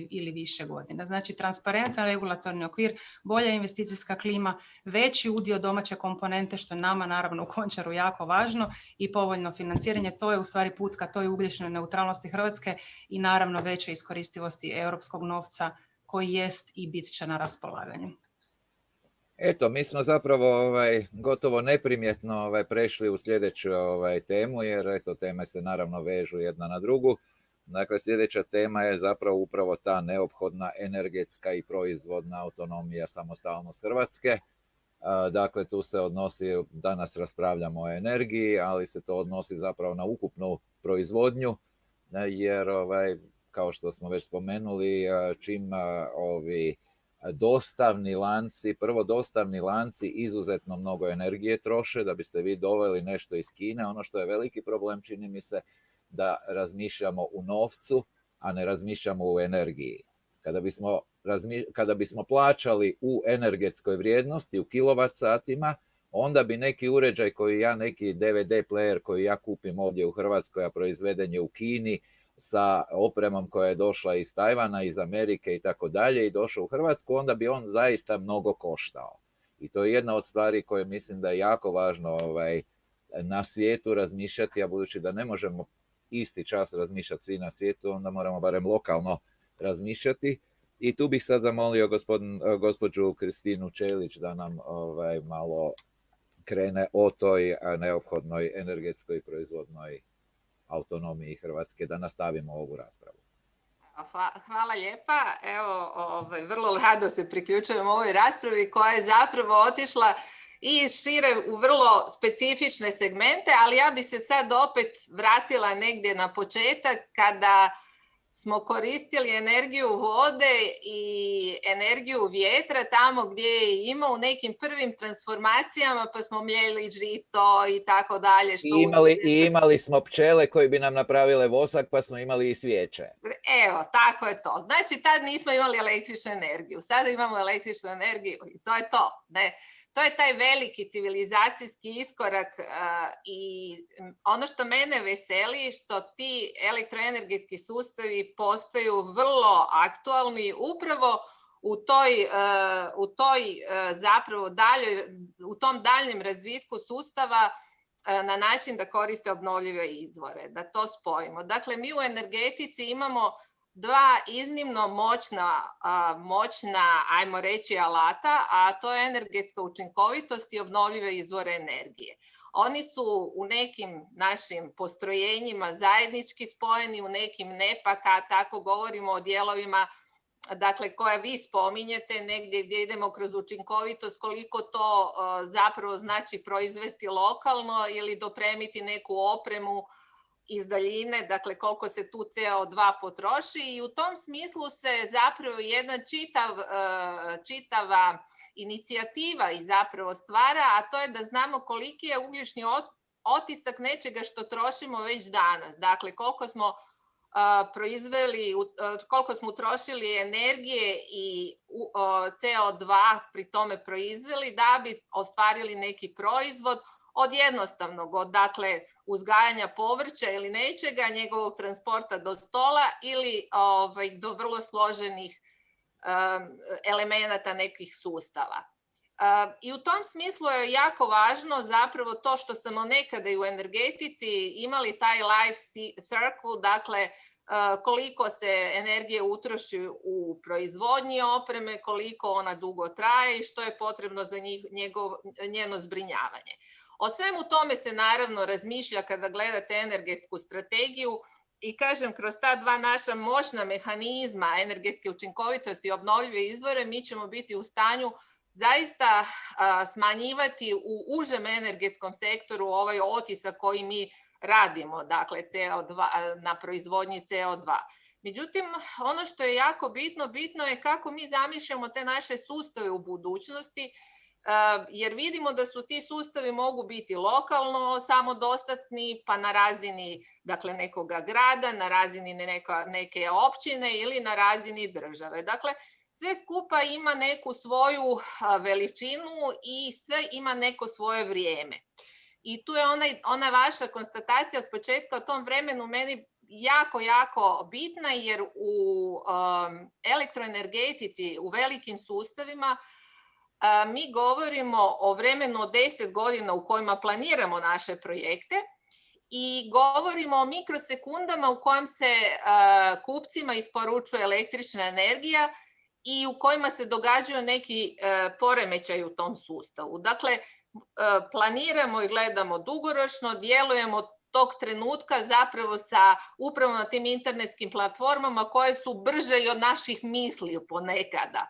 ili više godina. Znači, transparentan regulatorni okvir, bolja investicijska klima, veći udio domaće komponente, što je nama naravno u Končaru jako važno, i povoljno financiranje. To je u stvari put ka toj ugljičnoj neutralnosti Hrvatske i naravno veće iskoristivosti europskog novca koji jest i bit će na raspolaganju. Eto, mi smo zapravo gotovo neprimjetno prešli u sljedeću temu, jer eto, teme se naravno vežu jedna na drugu. Dakle, sljedeća tema je zapravo upravo ta neophodna energetska i proizvodna autonomija, samostalnost Hrvatske. Dakle, tu se odnosi, danas raspravljamo o energiji, ali se to odnosi zapravo na ukupnu proizvodnju, jer kao što smo već spomenuli, čim dostavni lanci izuzetno mnogo energije troše da biste vi doveli nešto iz Kine. Ono što je veliki problem, čini mi se, da razmišljamo u novcu, a ne razmišljamo u energiji. Kada bismo plaćali u energetskoj vrijednosti, u kilovat satima, onda bi neki uređaj neki DVD player koji ja kupim ovdje u Hrvatskoj, a proizveden je u Kini, sa opremom koja je došla iz Tajvana, iz Amerike i tako dalje i došao u Hrvatsku, onda bi on zaista mnogo koštao. I to je jedna od stvari koje mislim da je jako važno na svijetu razmišljati, a budući da ne možemo isti čas razmišljati svi na svijetu, onda moramo barem lokalno razmišljati. I tu bih sad zamolio gospođu Kristinu Čelić da nam malo krene o toj neophodnoj energetskoj proizvodnoj autonomiji Hrvatske, da nastavimo ovu raspravu. Hvala lijepa. Evo, vrlo rado se priključujem ovoj raspravi koja je zapravo otišla i šire u vrlo specifične segmente, ali ja bih se sad opet vratila negdje na početak kada smo koristili energiju vode i energiju vjetra tamo gdje je ima u nekim prvim transformacijama, pa smo mljeli žito i tako dalje. I imali smo pčele koji bi nam napravile vosak, pa smo imali i svijeće. Evo, tako je to. Znači, tad nismo imali električnu energiju. Sada imamo električnu energiju i to je to. Ne? To je taj veliki civilizacijski iskorak i ono što mene veseli što ti elektroenergetski sustavi postaju vrlo aktualni upravo u tom daljnjem razvitku sustava na način da koriste obnovljive izvore, da to spojimo. Dakle, mi u energetici imamo dva iznimno moćna, ajmo reći, alata, a to je energetska učinkovitost i obnovljive izvore energije. Oni su u nekim našim postrojenjima zajednički spojeni, u nekim ne, pa tako govorimo o dijelovima, dakle, koje vi spominjete, negdje gdje idemo kroz učinkovitost, koliko to zapravo znači proizvesti lokalno ili dopremiti neku opremu iz daljine, dakle koliko se tu CO2 potroši i u tom smislu se zapravo jedna čitava inicijativa i zapravo stvara, a to je da znamo koliki je ugljični otisak nečega što trošimo već danas. Dakle, koliko smo koliko smo utrošili energije i CO2 pri tome proizveli da bi ostvarili neki proizvod, od jednostavnog, dakle uzgajanja povrća ili nečega, njegovog transporta do stola ili do vrlo složenih elemenata nekih sustava. I u tom smislu je jako važno zapravo to što smo nekada i u energetici imali taj life circle, dakle koliko se energije utroši u proizvodnji opreme, koliko ona dugo traje i što je potrebno za njeno zbrinjavanje. O svemu tome se naravno razmišlja kada gledate energetsku strategiju i kažem, kroz ta dva naša moćna mehanizma energetske učinkovitosti i obnovljive izvore mi ćemo biti u stanju zaista smanjivati u užem energetskom sektoru ovaj otisak koji mi radimo, dakle na proizvodnji CO2. Međutim, ono što je jako bitno je kako mi zamišljamo te naše sustave u budućnosti, jer vidimo da su ti sustavi mogu biti lokalno samodostatni, pa na razini dakle, nekoga grada, na razini neke općine ili na razini države. Dakle, sve skupa ima neku svoju veličinu i sve ima neko svoje vrijeme. I tu je ona vaša konstatacija od početka o tom vremenu meni jako bitna, jer u elektroenergetici, u velikim sustavima, mi govorimo o vremenu od 10 godina u kojima planiramo naše projekte i govorimo o mikrosekundama u kojem se kupcima isporučuje električna energija i u kojima se događaju neki poremećaj u tom sustavu. Dakle, planiramo i gledamo dugoročno, djelujemo tog trenutka zapravo upravo na tim internetskim platformama koje su brže i od naših misli ponekada.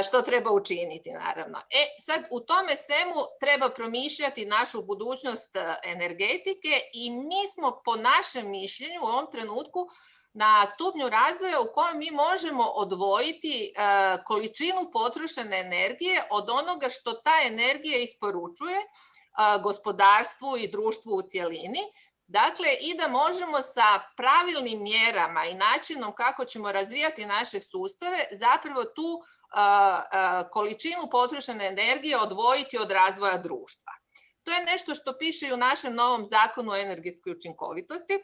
Što treba učiniti, naravno. Sad u tome svemu treba promišljati našu budućnost energetike i mi smo po našem mišljenju u ovom trenutku na stupnju razvoja u kojem mi možemo odvojiti količinu potrošene energije od onoga što ta energija isporučuje gospodarstvu i društvu u cjelini. Dakle, i da možemo sa pravilnim mjerama i načinom kako ćemo razvijati naše sustave zapravo tu količinu potrošene energije odvojiti od razvoja društva. To je nešto što piše i u našem novom zakonu o energetskoj učinkovitosti,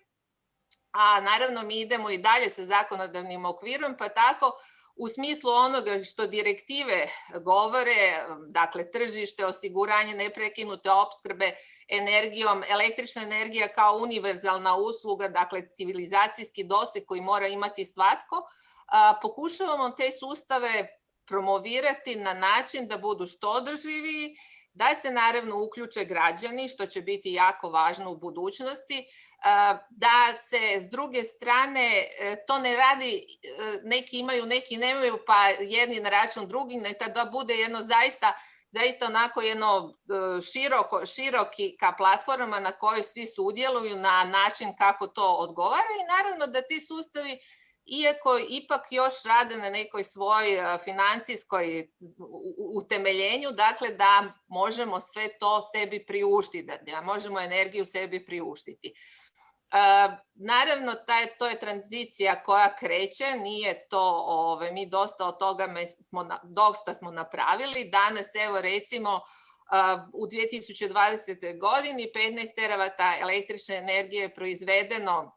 a naravno mi idemo i dalje sa zakonodavnim okvirom, pa tako u smislu onoga što direktive govore, dakle tržište, osiguranje neprekinute opskrbe energijom, električna energija kao univerzalna usluga, dakle civilizacijski doseg koji mora imati svatko, pokušavamo te sustave promovirati na način da budu što održiviji, da se naravno uključe građani, što će biti jako važno u budućnosti, da se s druge strane to ne radi, neki imaju, neki nemaju, pa jedni na račun drugih, da bude jedno zaista onako jedno široka platforma na kojoj svi sudjeluju na način kako to odgovara i naravno da ti sustavi iako ipak još rade na nekoj svojoj financijskoj utemeljenju, dakle da možemo sve to sebi priuštiti, da možemo energiju sebi priuštiti. Naravno, to je tranzicija koja kreće, nije to, mi dosta od toga smo napravili. Danas, evo recimo, u 2020. godini 15 teravata električne energije je proizvedeno,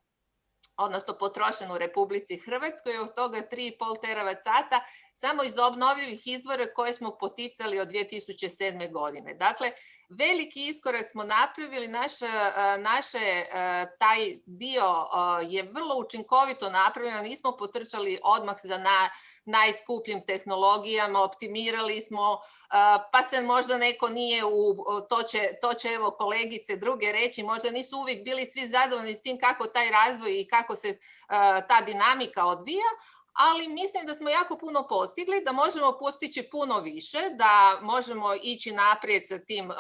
odnosno potrošeno u Republici Hrvatskoj, od toga 3,5 teravat sata samo iz obnovljivih izvora koje smo poticali od 2007. godine. Dakle, veliki iskorak smo napravili, taj dio je vrlo učinkovito napravljen, nismo potrčali odmah za najskupljim tehnologijama, optimirali smo, pa se možda neko nije, to će evo kolegice druge reći, možda nisu uvijek bili svi zadovoljni s tim kako taj razvoj i kako se ta dinamika odvija, ali mislim da smo jako puno postigli, da možemo postići puno više, da možemo ići naprijed sa tim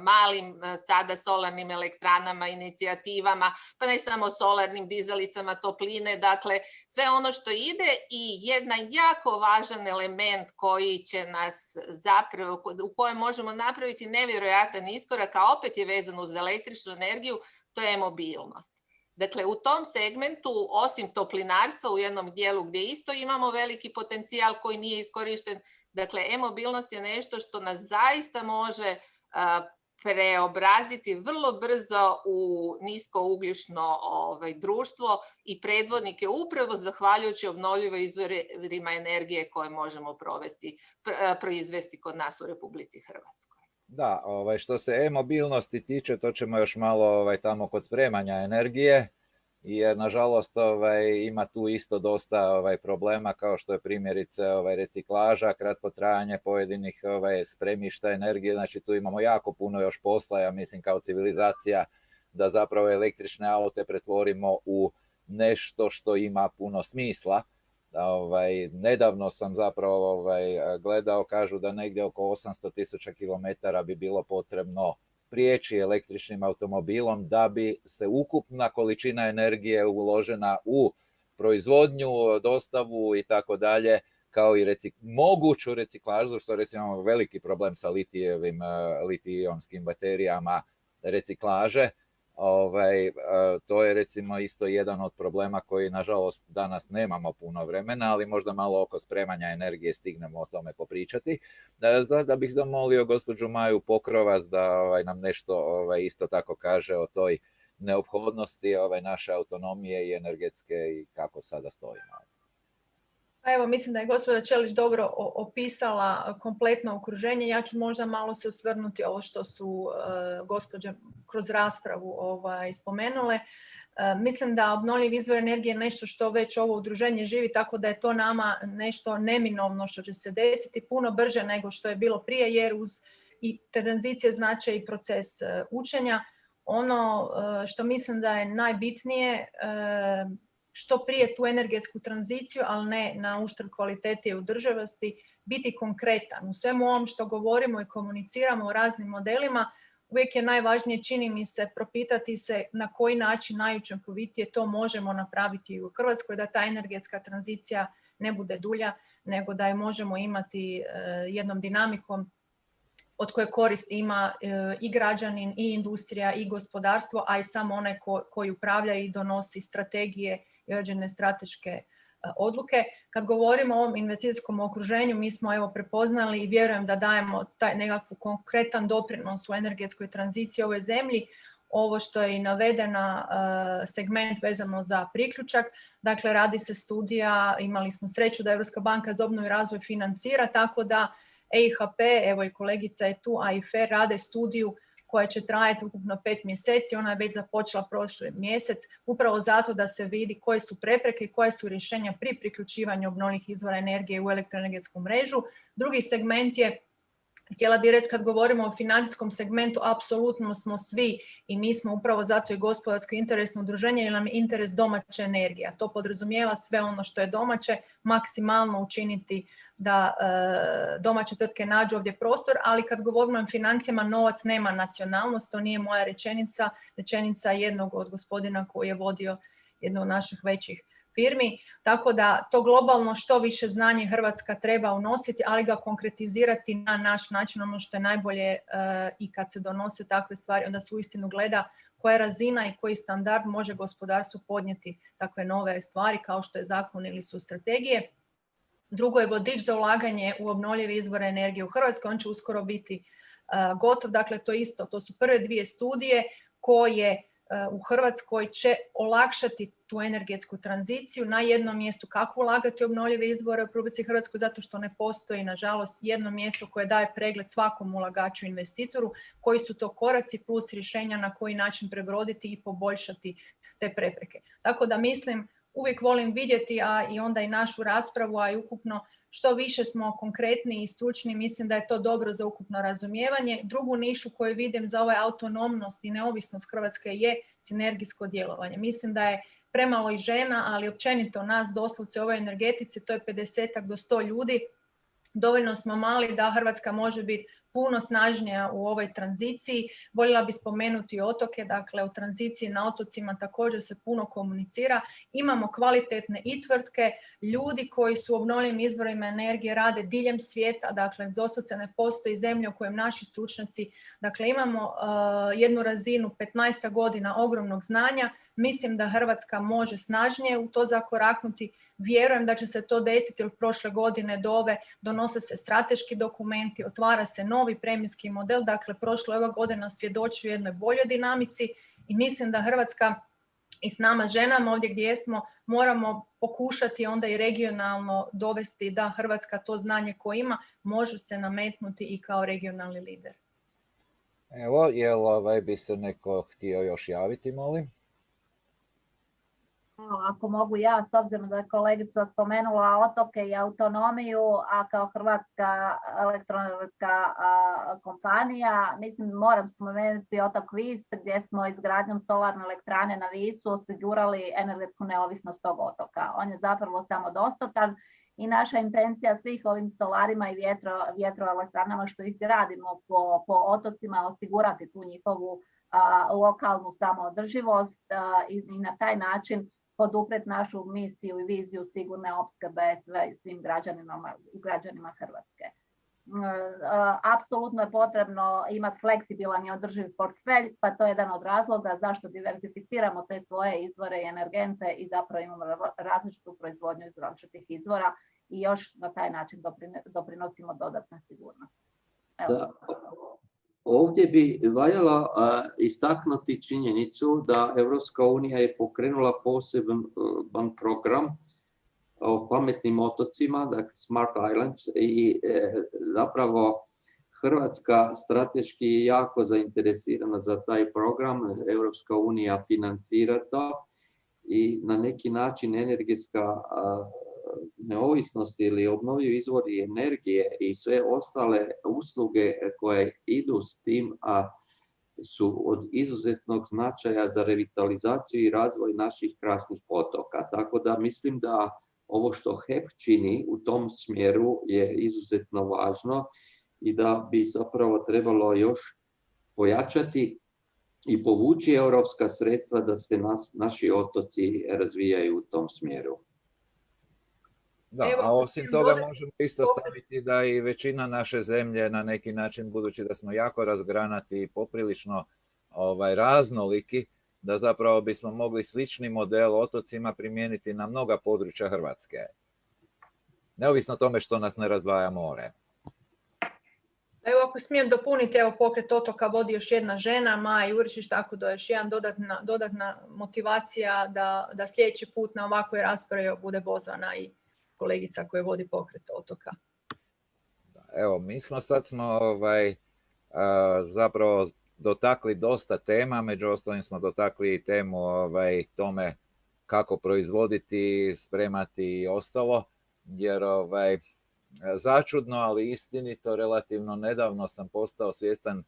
malim sada solarnim elektranama, inicijativama, pa ne samo solarnim dizalicama topline, dakle sve ono što ide i jedan jako važan element koji će nas zapravo, u kojem možemo napraviti nevjerojatan iskorak, a opet je vezan uz električnu energiju, to je mobilnost. Dakle, u tom segmentu, osim toplinarstva u jednom dijelu gdje isto imamo veliki potencijal koji nije iskorišten, dakle, e-mobilnost je nešto što nas zaista može preobraziti vrlo brzo u niskougljično društvo i predvodnike upravo zahvaljujući obnovljivim izvorima energije koje možemo proizvesti kod nas u Republici Hrvatskoj. Da, što se e-mobilnosti tiče, to ćemo još malo tamo kod spremanja energije, jer nažalost ima tu isto dosta problema, kao što je primjerice reciklaža, kratko trajanje pojedinih spremišta energije, znači tu imamo jako puno još posla, ja mislim kao civilizacija, da zapravo električne aute pretvorimo u nešto što ima puno smisla. Nedavno sam zapravo gledao, kažu da negdje oko 800.000 kilometara bi bilo potrebno prijeći električnim automobilom da bi se ukupna količina energije uložena u proizvodnju, dostavu i tako dalje, kao i moguću reciklažu, što recimo veliki problem sa litij-ionskim baterijama reciklaže. To je recimo isto jedan od problema koji nažalost danas nemamo puno vremena, ali možda malo oko spremanja energije stignemo o tome popričati. Da bih zamolio gospođu Maju Pokrovac da nam nešto isto tako kaže o toj neophodnosti naše autonomije i energetske i kako sada stojimo. Evo, mislim da je gospođa Čelić dobro opisala kompletno okruženje. Ja ću možda malo se osvrnuti ovo što su gospođe kroz raspravu spomenule. Mislim da obnovljivi izvor energije je nešto što već ovo udruženje živi, tako da je to nama nešto neminovno što će se desiti puno brže nego što je bilo prije, jer uz i tranzicije znače i proces učenja. Ono što mislim da je najbitnije, što prije tu energetsku tranziciju, ali ne na uštrb kvalitete i održivosti, biti konkretan. U svemu ovom što govorimo i komuniciramo o raznim modelima, uvijek je najvažnije, čini mi se, propitati se na koji način najučinkovitije to možemo napraviti u Hrvatskoj, da ta energetska tranzicija ne bude dulja, nego da je možemo imati jednom dinamikom od koje korist ima i građanin, i industrija, i gospodarstvo, a i samo onaj koji upravlja i donosi strategije i određene strateške odluke. Kad govorimo o ovom investicijskom okruženju, mi smo prepoznali i vjerujem da dajemo taj nekakvu konkretan doprinos u energetskoj tranziciji ovoj zemlji. Ovo što je i navedena segment vezano za priključak, dakle radi se studija, imali smo sreću da Europska banka za obnovu i razvoj financira, tako da EIHP, evo i kolegica je tu, a i FER rade studiju koja će trajati ukupno 5 mjeseci. Ona je već započela prošli mjesec, upravo zato da se vidi koje su prepreke i koje su rješenja pri priključivanju obnovljivih izvora energije u elektroenergetsku mrežu. Drugi segment je, htjela bih reći, kad govorimo o financijskom segmentu, apsolutno smo svi i mi smo upravo zato i gospodarsko interesno udruženje, jer nam je interes domaća energija. To podrazumijeva sve ono što je domaće, maksimalno učiniti da domaće tvrtke nađu ovdje prostor, ali kad govorimo o financijama, novac nema nacionalnost, to nije moja rečenica jednog od gospodina koji je vodio jednu od naših većih firmi, tako da to globalno što više znanje Hrvatska treba unositi, ali ga konkretizirati na naš način, ono što je najbolje i kad se donose takve stvari, onda se uistinu gleda koja razina i koji standard može gospodarstvo podnijeti takve nove stvari kao što je zakon ili su strategije. Drugo je vodič za ulaganje u obnovljive izvore energije u Hrvatskoj, on će uskoro biti gotov, dakle to isto, to su prve 2 studije koje u Hrvatskoj će olakšati tu energetsku tranziciju na jednom mjestu kako ulagati u obnovljive izvore u Republici Hrvatskoj, zato što ne postoji, nažalost, jedno mjesto koje daje pregled svakom ulagaču, investitoru, koji su to koraci plus rješenja na koji način prebroditi i poboljšati te prepreke. Tako da mislim, uvijek volim vidjeti, a i onda i našu raspravu, a i ukupno što više smo konkretni i stručni, mislim da je to dobro za ukupno razumijevanje. Drugu nišu koju vidim za ovaj autonomnost i neovisnost Hrvatske je sinergijsko djelovanje. Mislim da je premalo i žena, ali općenito nas doslovce u ovoj energetici, to je 50 do 100 ljudi. Dovoljno smo mali da Hrvatska može biti puno snažnija u ovoj tranziciji. Voljela bi spomenuti otoke, dakle u tranziciji na otocima također se puno komunicira. Imamo kvalitetne i tvrtke, ljudi koji su u obnovljivim izvorima energije rade diljem svijeta, dakle doslovce ne postoji zemlja u kojem naši stručnjaci, dakle imamo jednu razinu 15 godina ogromnog znanja. Mislim da Hrvatska može snažnije u to zakoraknuti. Vjerujem da će se to desiti, jer prošle godine do ove donose se strateški dokumenti, otvara se novi premijski model, dakle prošla ova godina svjedoči u jednoj boljoj dinamici i mislim da Hrvatska i s nama ženama ovdje gdje jesmo moramo pokušati onda i regionalno dovesti da Hrvatska to znanje koje ima može se nametnuti i kao regionalni lider. Evo, jel bi se neko htio još javiti, molim? Ako mogu ja, s obzirom da je kolegica spomenula otoke i autonomiju, a kao hrvatska elektroenergetska kompanija, mislim moram spomenuti otok Vis, gdje smo izgradnjom solarne elektrane na Visu osigurali energetsku neovisnost tog otoka. On je zapravo samodostatan i naša intencija svih ovim solarima i vjetroelektranama što ih gradimo po otocima osigurati tu njihovu lokalnu samoodrživost i na taj način poduprijeti našu misiju i viziju sigurne opskrbe svim građanima Hrvatske. Apsolutno je potrebno imati fleksibilan i održiv portfelj, pa to je jedan od razloga zašto diversificiramo te svoje izvore i energente i zapravo imamo različitu proizvodnju iz različitih izvora i još na taj način doprinosimo dodatnu sigurnost. Da. Ovdje bi valjalo istaknuti činjenicu da Europska unija je pokrenula poseban program o pametnim otocima, dakle Smart Islands, i zapravo Hrvatska strateški je jako zainteresirana za taj program. Europska unija financira to i na neki način energetska neovisnost ili obnovljivi izvori energije i sve ostale usluge koje idu s tim, su od izuzetnog značaja za revitalizaciju i razvoj naših krasnih otoka. Tako da mislim da ovo što HEP čini u tom smjeru je izuzetno važno i da bi zapravo trebalo još pojačati i povući europska sredstva da se naši otoci razvijaju u tom smjeru. Da, a osim toga možemo isto staviti da i većina naše zemlje na neki način, budući da smo jako razgranati i poprilično raznoliki, da zapravo bismo mogli slični model otocima primijeniti na mnoga područja Hrvatske. Neovisno o tome što nas ne razdvaja more. Evo ako smijem dopuniti, evo pokret otoka vodi još jedna žena, Maja Jurišić, tako da još jedan dodatna motivacija da sljedeći put na ovakvoj raspravi bude pozvana i kolegica koja vodi pokret otoka. Evo, mi smo zapravo dotakli dosta tema, među ostalim smo dotakli i temu tome kako proizvoditi, spremati i ostalo, jer začudno, ali istinito, relativno nedavno sam postao svjestan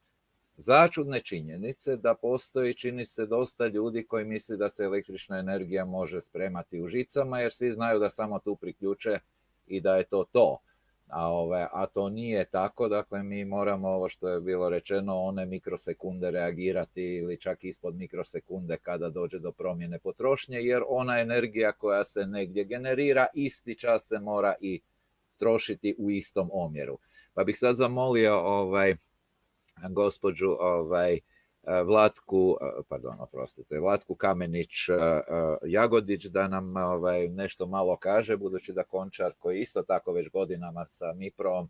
začudne činjenice da postoji, čini se, dosta ljudi koji misle da se električna energija može spremati u žicama, jer svi znaju da samo tu priključe i da je to to. A to nije tako, dakle mi moramo, ovo što je bilo rečeno, one mikrosekunde reagirati ili čak ispod mikrosekunde kada dođe do promjene potrošnje, jer ona energija koja se negdje generira isti čas se mora i trošiti u istom omjeru. Pa bih sad zamolio gospođu Vlatku Kamenić-Jagodić da nam nešto malo kaže, budući da Končar, koji isto tako već godinama sa MIPRO-om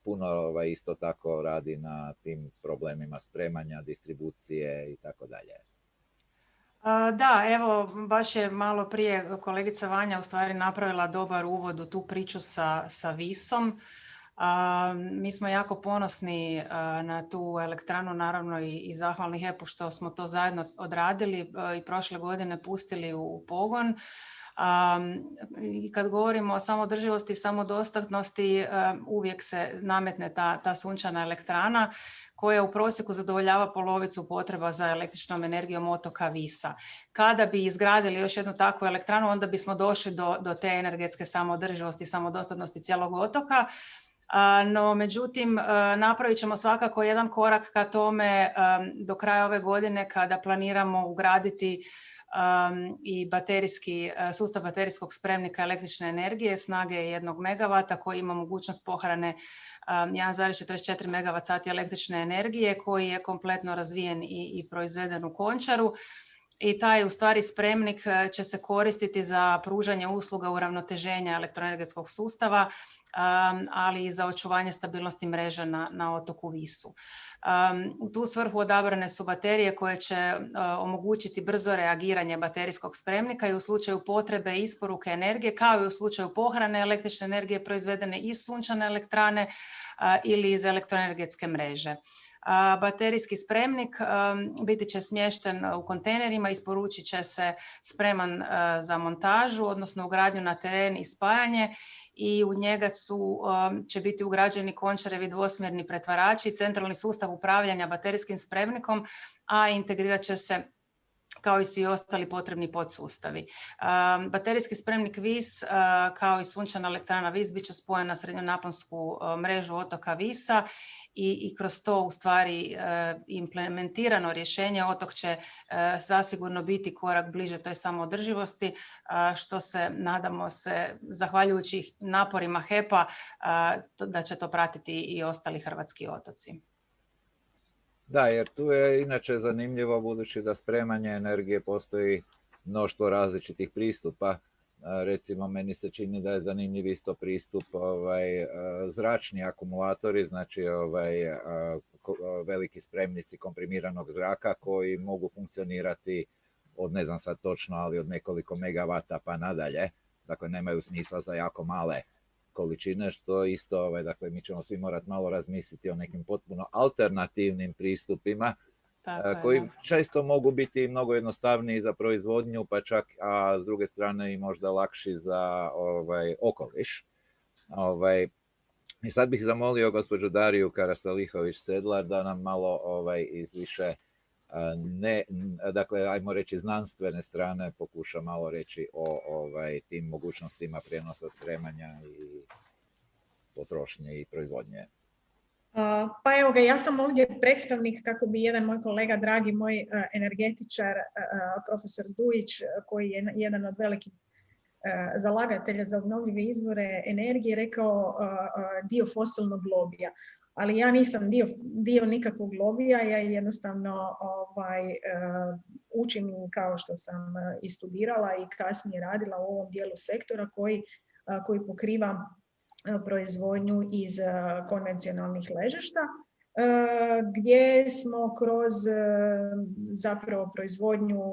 puno isto tako radi na tim problemima spremanja, distribucije i tako dalje. Da, evo, baš je malo prije kolegica Vanja u stvari napravila dobar uvod u tu priču sa Visom. Mi smo jako ponosni na tu elektranu, naravno i zahvalni HEP-u što smo to zajedno odradili i prošle godine pustili u pogon. I kad govorimo o samoodrživosti i samodostatnosti, uvijek se nametne ta sunčana elektrana koja u prosjeku zadovoljava polovicu potreba za električnom energijom otoka Visa. Kada bi izgradili još jednu takvu elektranu, onda bismo došli do te energetske samoodrživosti i samodostatnosti cijelog otoka. No, međutim, napravit ćemo svakako jedan korak ka tome do kraja ove godine kada planiramo ugraditi i sustav baterijskog spremnika električne energije snage 1 MW koji ima mogućnost pohrane 1,44 MWh električne energije koji je kompletno razvijen i proizveden u Končaru. I taj u stvari spremnik će se koristiti za pružanje usluga uravnoteženja elektroenergetskog sustava, ali i za očuvanje stabilnosti mreže na otoku Visu. U tu svrhu odabrane su baterije koje će omogućiti brzo reagiranje baterijskog spremnika i u slučaju potrebe isporuke energije, kao i u slučaju pohrane električne energije proizvedene iz sunčane elektrane ili iz elektroenergetske mreže. Baterijski spremnik biti će smješten u kontejnerima, isporučit će se spreman za montažu, odnosno ugradnju na teren i spajanje, i u njega će biti ugrađeni Končarevi dvosmjerni pretvarači i centralni sustav upravljanja baterijskim spremnikom, a integrirat će se kao i svi ostali potrebni podsustavi. Baterijski spremnik Vis, kao i sunčana elektrana Vis, bit će spojen na srednjonaponsku mrežu otoka Visa i kroz to u stvari implementirano rješenje otok će zasigurno biti korak bliže toj samoodrživosti, što se nadamo se zahvaljujući naporima HEP-a da će to pratiti i ostali hrvatski otoci. Da, jer tu je inače zanimljivo budući da spremanje energije postoji mnoštvo različitih pristupa. Recimo, meni se čini da je zanimljiv isto pristup zračni akumulatori, znači veliki spremnici komprimiranog zraka koji mogu funkcionirati od, ne znam sad točno, ali od nekoliko megavata pa nadalje. Dakle, nemaju smisla za jako male količine, što isto, dakle, mi ćemo svi morati malo razmisliti o nekim potpuno alternativnim pristupima, koji često mogu biti mnogo jednostavniji za proizvodnju, pa čak, a s druge strane i možda lakši za okoliš. I sad bih zamolio gospođu Dariju Karasalihović-Sedlar da nam malo iz više, dakle, ajmo reći znanstvene strane, pokuša malo reći o tim mogućnostima prijenosa spremanja i potrošnje i proizvodnje. Pa evo ga, ja sam ovdje predstavnik, kako bi jedan moj kolega, dragi moj energetičar, profesor Dujić, koji je jedan od velikih zalagatelja za obnovljive izvore energije, rekao dio fosilnog lobija. Ali ja nisam dio nikakvog lobija, ja jednostavno učim kao što sam i studirala i kasnije radila u ovom dijelu sektora koji pokriva proizvodnju iz konvencionalnih ležišta, gdje smo kroz zapravo proizvodnju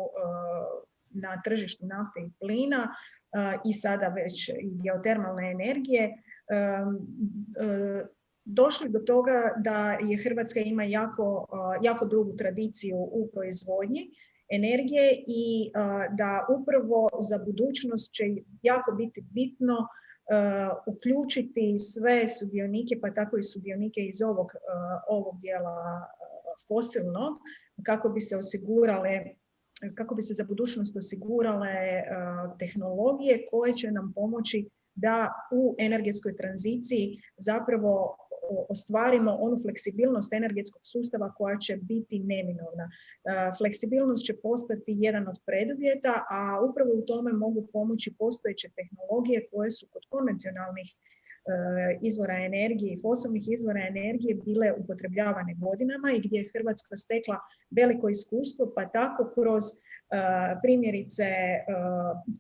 na tržištu nafte i plina i sada već i geotermalne energije došli do toga da je Hrvatska ima jako dugu tradiciju u proizvodnji energije i da upravo za budućnost će jako biti bitno uključiti sve sudionike, pa tako i sudionike iz ovog dijela fosilnog, kako bi se za budućnost osigurale tehnologije koje će nam pomoći da u energetskoj tranziciji zapravo ostvarimo onu fleksibilnost energetskog sustava koja će biti neminovna. Fleksibilnost će postati jedan od preduvjeta, a upravo u tome mogu pomoći postojeće tehnologije koje su kod konvencionalnih izvora energije i fosilnih izvora energije bile upotrebljavane godinama i gdje je Hrvatska stekla veliko iskustvo, pa tako kroz primjerice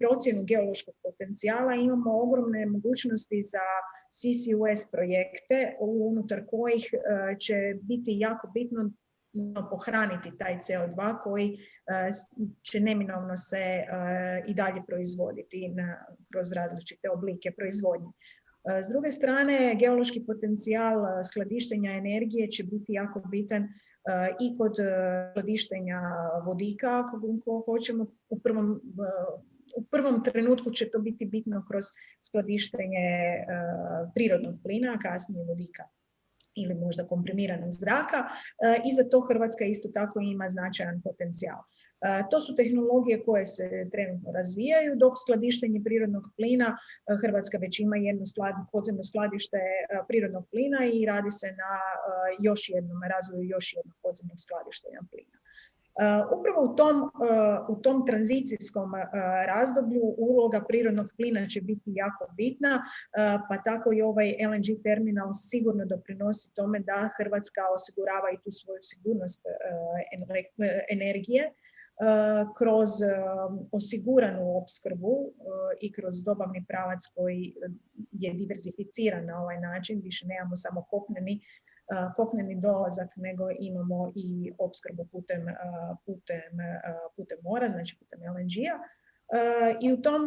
procjenu geološkog potencijala imamo ogromne mogućnosti za CCUS projekte unutar kojih će biti jako bitno pohraniti taj CO2 koji će neminovno se i dalje proizvoditi kroz različite oblike proizvodnje. S druge strane, geološki potencijal skladištenja energije će biti jako bitan i kod skladištenja vodika, ako hoćemo. U prvom trenutku će to biti bitno kroz skladištenje prirodnog plina, a kasnije vodika ili možda komprimiranog zraka. I za to Hrvatska isto tako ima značajan potencijal. To su tehnologije koje se trenutno razvijaju, dok skladištenje prirodnog plina, Hrvatska već ima jedno podzemno skladište prirodnog plina i radi se na razvoju još jednog podzemnog skladištenja plina. Upravo u tom tranzicijskom razdoblju uloga prirodnog plina će biti jako bitna, pa tako i ovaj LNG terminal sigurno doprinosi tome da Hrvatska osigurava i tu svoju sigurnost energije kroz osiguranu opskrbu i kroz dobavni pravac koji je diverzificiran na ovaj način. Više nemamo samo kopneni dolazak, nego imamo i opskrbu putem mora, znači putem LNG-a. I u tom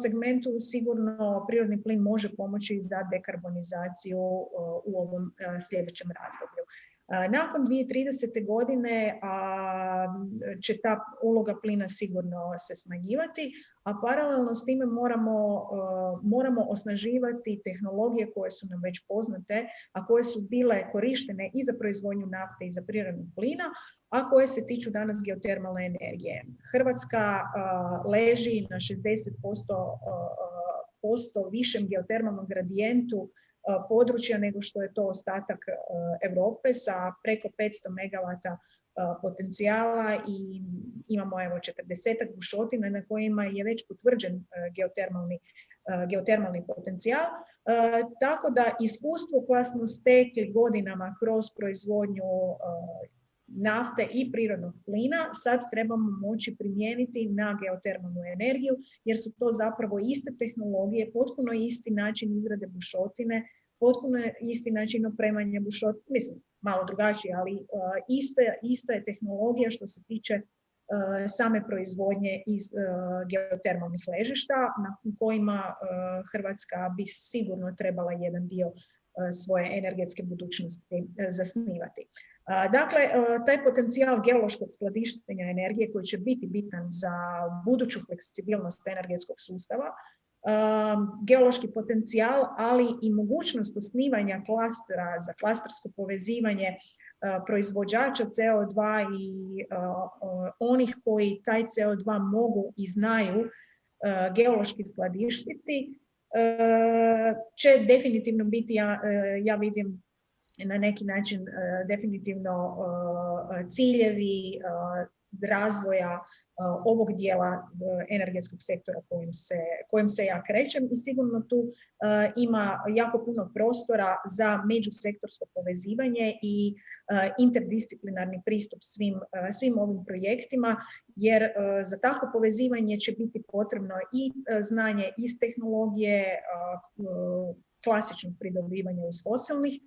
segmentu sigurno prirodni plin može pomoći za dekarbonizaciju u ovom sljedećem razdoblju. Nakon 2030. godine će ta uloga plina sigurno se smanjivati, a paralelno s time moramo osnaživati tehnologije koje su nam već poznate, a koje su bile korištene i za proizvodnju nafte i za prirodnog plina, a koje se tiču danas geotermalne energije. Hrvatska leži na 60% višem geotermalnom gradijentu područja nego što je to ostatak Europe sa preko 500 megavata potencijala i imamo 40 bušotina na kojima je već potvrđen geotermalni potencijal. Tako da iskustvo koje smo stekli godinama kroz proizvodnju nafte i prirodnog plina sad trebamo moći primijeniti na geotermalnu energiju, jer su to zapravo iste tehnologije, potpuno isti način izrade bušotine, potpuno isti način opremanja bušotine, mislim malo drugačije, ali ista je tehnologija što se tiče same proizvodnje iz geotermalnih ležišta na kojima Hrvatska bi sigurno trebala jedan dio svoje energetske budućnosti zasnivati. Dakle, taj potencijal geološkog skladištenja energije koji će biti bitan za buduću fleksibilnost energetskog sustava, geološki potencijal, ali i mogućnost osnivanja klastera za klastersko povezivanje proizvođača CO2 i onih koji taj CO2 mogu i znaju geološki skladištiti, će definitivno biti, ja vidim na neki način definitivno ciljevi razvoja ovog dijela energetskog sektora kojim se ja krećem i sigurno tu ima jako puno prostora za međusektorsko povezivanje i interdisciplinarni pristup svim ovim projektima, jer za takvo povezivanje će biti potrebno i znanje iz tehnologije, klasičnog pridobivanja iz fosilnih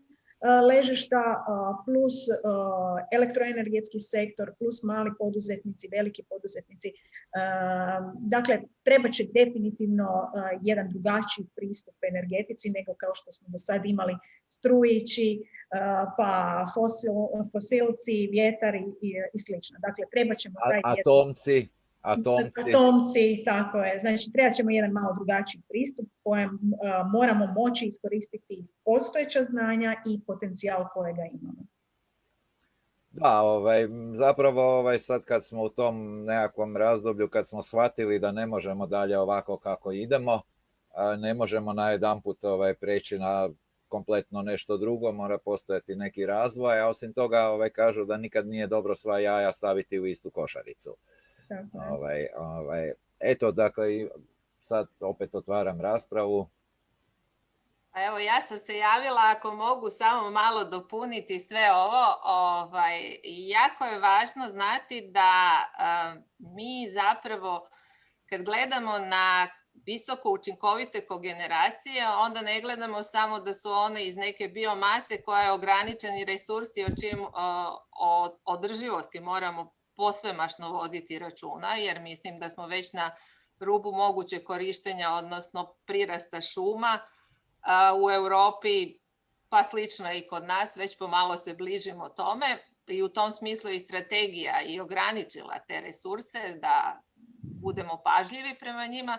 ležišta, plus elektroenergetski sektor, plus mali poduzetnici, veliki poduzetnici. Dakle, treba će definitivni jedan drugačiji pristup energetici nego kao što smo do sad imali strujići, pa fosilci, vjetar i slično. Dakle, treba ćemo taj Atomci, tako je. Znači, treba ćemo jedan malo drugačiji pristup kojem moramo moći iskoristiti postojeća znanja i potencijal kojega imamo. Da, zapravo sad kad smo u tom nekakvom razdoblju, kad smo shvatili da ne možemo dalje ovako kako idemo, ne možemo najedanput preći na kompletno nešto drugo, mora postojati neki razvoj, a osim toga kažu da nikad nije dobro sva jaja staviti u istu košaricu. Eto, dakle, sad opet otvaram raspravu. A evo, ja sam se javila, ako mogu samo malo dopuniti sve ovo. Jako je važno znati da mi zapravo, kad gledamo na visoko učinkovite kogeneracije, onda ne gledamo samo da su one iz neke biomase koja je ograničeni resurs i o čijem održivosti moramo posvemašno voditi računa, jer mislim da smo već na rubu mogućeg korištenja, odnosno prirasta šuma u Europi, pa slično i kod nas, već pomalo se bližimo tome i u tom smislu i strategija i ograničila te resurse da budemo pažljivi prema njima.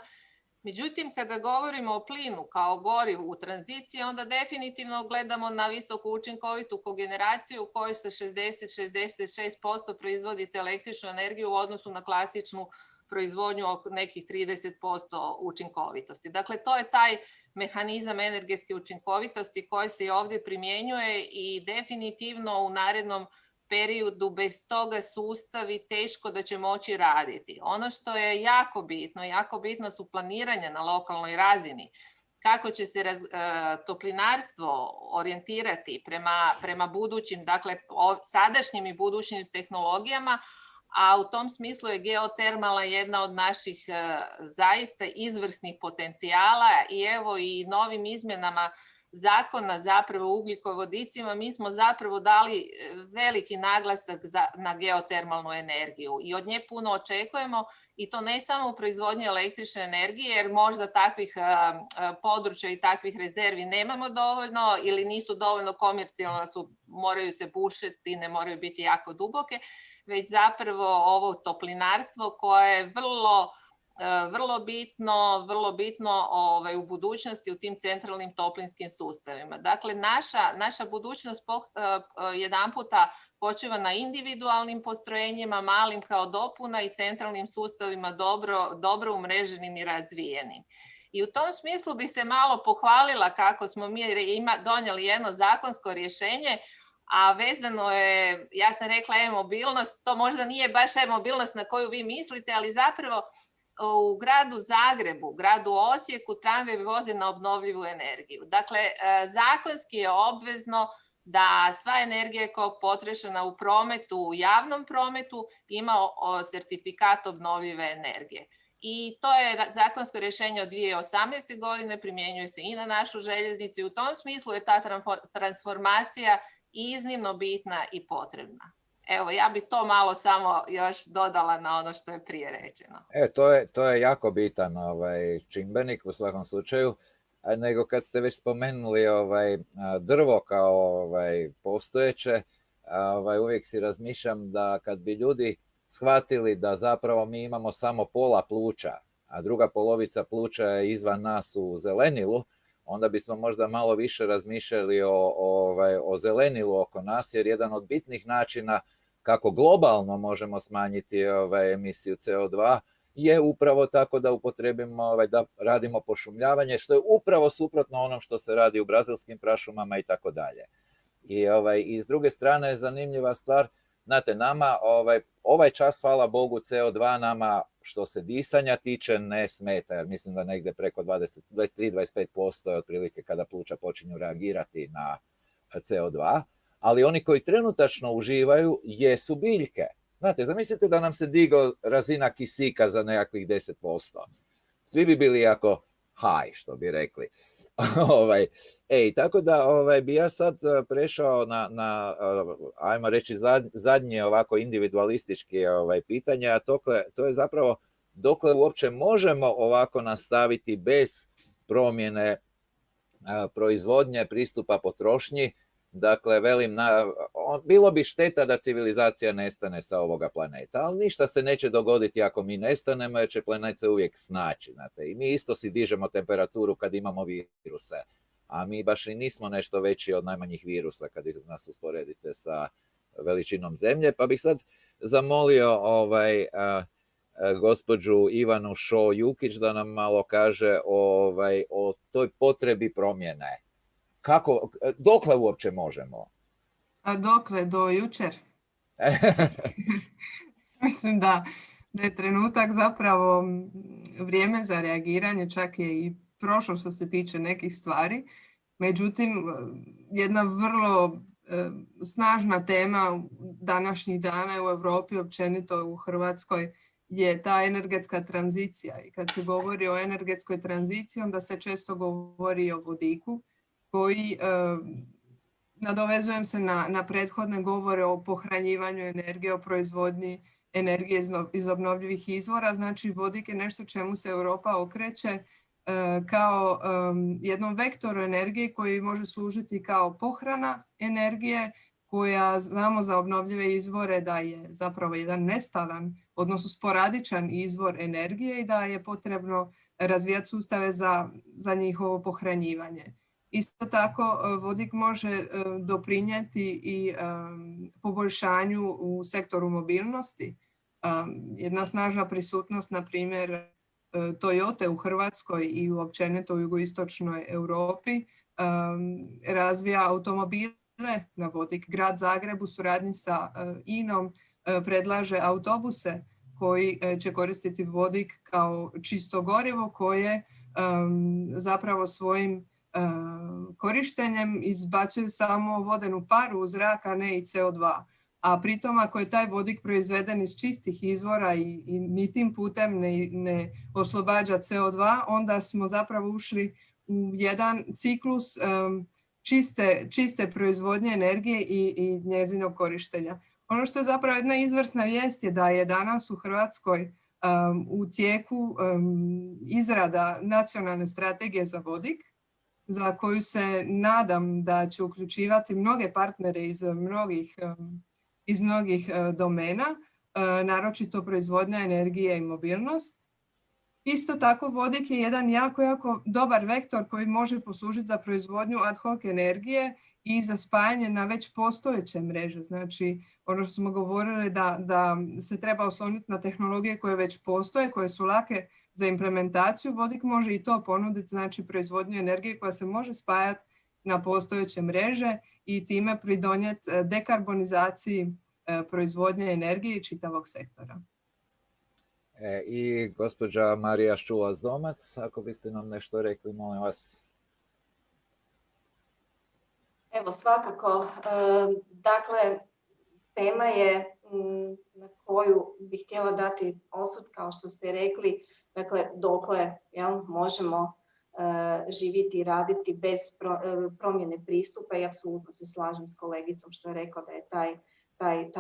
Međutim, kada govorimo o plinu kao gorivu u tranziciji, onda definitivno gledamo na visoko učinkovitu kogeneraciju u kojoj sa 60-66% proizvodite električnu energiju u odnosu na klasičnu proizvodnju oko nekih 30% učinkovitosti. Dakle, to je taj mehanizam energetske učinkovitosti koji se i ovdje primjenjuje i definitivno u narednom periodu bez toga sustavi teško da će moći raditi. Ono što je jako bitno su planiranja na lokalnoj razini. Kako će se toplinarstvo orijentirati prema budućim, dakle sadašnjim i budućim tehnologijama, a u tom smislu je geotermala jedna od naših zaista izvrsnih potencijala i evo i novim izmjenama zakona zapravo o ugljikovodicima mi smo zapravo dali veliki naglasak na geotermalnu energiju i od nje puno očekujemo i to ne samo u proizvodnji električne energije jer možda takvih područja i takvih rezervi nemamo dovoljno ili nisu dovoljno komercijalno, moraju se bušiti, ne moraju biti jako duboke, već zapravo ovo toplinarstvo koje je vrlo bitno u budućnosti u tim centralnim toplinskim sustavima. Dakle, naša budućnost jedan puta počiva na individualnim postrojenjima, malim kao dopuna i centralnim sustavima dobro umreženim i razvijenim. I u tom smislu bi se malo pohvalila kako smo mi donijeli jedno zakonsko rješenje, a vezano je, ja sam rekla e-mobilnost, to možda nije baš e-mobilnost na koju vi mislite, ali zapravo u gradu Zagrebu, gradu Osijeku, tramvaj voze na obnovljivu energiju. Dakle, zakonski je obvezno da sva energija koja je potrošena u prometu, u javnom prometu, ima sertifikat obnovljive energije. I to je zakonsko rješenje od 2018. godine, primjenjuje se i na našu željeznicu i u tom smislu je ta transformacija iznimno bitna i potrebna. Evo, ja bi to malo samo još dodala na ono što je prije rečeno. To je jako bitan čimbenik u svakom slučaju, nego kad ste već spomenuli drvo kao postojeće, uvijek si razmišljam da kad bi ljudi shvatili da zapravo mi imamo samo pola pluća, a druga polovica pluća je izvan nas u zelenilu, onda bismo možda malo više razmišljali o zelenilu oko nas, jer jedan od bitnih načina kako globalno možemo smanjiti emisiju CO2 je upravo tako da upotrebimo, da radimo pošumljavanje, što je upravo suprotno onom što se radi u brazilskim prašumama i tako dalje. I s druge strane je zanimljiva stvar, znate, nama ovaj čas, hvala Bogu, CO2 nama što se disanja tiče ne smeta, jer mislim da negdje preko 23-25% je otprilike kada pluća počinju reagirati na CO2, ali oni koji trenutačno uživaju jesu biljke. Znate, zamislite da nam se digao razina kisika za nekakvih 10%. Svi bi bili jako high, što bi rekli. Tako da bi ja sad prešao na ajmo reći, zadnje ovako individualističke pitanje, a to je zapravo dokle uopće možemo ovako nastaviti bez promjene proizvodnje, pristupa potrošnji. Dakle, velim, bilo bi šteta da civilizacija nestane sa ovoga planeta, ali ništa se neće dogoditi ako mi nestanemo, jer će planet se uvijek snaći. Znate. I mi isto si dižemo temperaturu kad imamo viruse, a mi baš i nismo nešto veći od najmanjih virusa kad nas usporedite sa veličinom zemlje. Pa bih sad zamolio gospođu Ivanu Šo-Jukić da nam malo kaže o toj potrebi promjene. Dokle uopće možemo? A dokle? Do jučer? Mislim da je trenutak zapravo vrijeme za reagiranje, čak je i prošlo što se tiče nekih stvari. Međutim, jedna vrlo snažna tema današnjih dana u Europi, općenito u Hrvatskoj, je ta energetska tranzicija. I kad se govori o energetskoj tranziciji, onda se često govori o vodiku, koji, nadovezujem se na prethodne govore o pohranjivanju energije, o proizvodnji energije iz obnovljivih izvora. Znači, vodik je nešto čemu se Europa okreće kao jednom vektoru energije koji može služiti kao pohrana energije, koja znamo za obnovljive izvore da je zapravo jedan nestalan, odnosno sporadičan izvor energije i da je potrebno razvijati sustave za njihovo pohranjivanje. Isto tako, vodik može doprinijeti i poboljšanju u sektoru mobilnosti. Jedna snažna prisutnost, na primjer, Toyota u Hrvatskoj i općenito u jugoistočnoj Europi razvija automobile na vodik. Grad Zagreb u suradnji sa INA-om predlaže autobuse koji će koristiti vodik kao čisto gorivo koje zapravo svojim korištenjem izbacuje samo vodenu paru u zrak, a ne i CO2. A pritom ako je taj vodik proizveden iz čistih izvora i ni tim putem ne oslobađa CO2, onda smo zapravo ušli u jedan ciklus čiste proizvodnje energije i njezinog korištenja. Ono što je zapravo jedna izvrsna vijest je da je danas u Hrvatskoj u tijeku izrada nacionalne strategije za vodik, za koju se nadam da će uključivati mnoge partnere iz mnogih domena, naročito proizvodnja energije i mobilnost. Isto tako, vodik je jedan jako dobar vektor koji može poslužiti za proizvodnju ad hoc energije i za spajanje na već postojeće mreže. Znači, ono što smo govorili da se treba osloniti na tehnologije koje već postoje, koje su lake za implementaciju, vodik može i to ponuditi, znači proizvodnju energije koja se može spajati na postojeće mreže i time pridonijeti dekarbonizaciji proizvodnje energije i čitavog sektora. I gospođa Marija Ščuvac-Domac, ako biste nam nešto rekli, molim vas. Evo, svakako. Dakle, tema je na koju bih htjela dati osvrt, kao što ste rekli, dakle, dokle možemo živjeti i raditi bez promjene pristupa i apsolutno se slažem s kolegicom što je rekla da je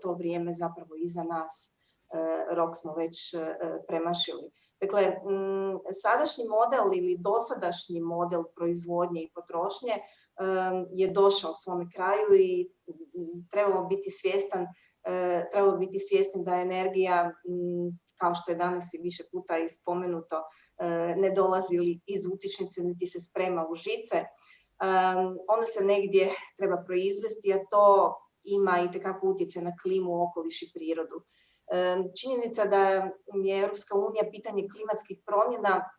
to vrijeme zapravo iza nas, rok smo već premašili. Dakle, sadašnji model ili dosadašnji model proizvodnje i potrošnje je došao svome kraju i trebamo biti svjesni da energija, kao što je danas i više puta i spomenuto, ne dolazi iz utičnice niti se sprema u žice. Ona se negdje treba proizvesti, a to ima itekako utjecaj na klimu, okoliš i prirodu. Činjenica da je Europska unija pitanje klimatskih promjena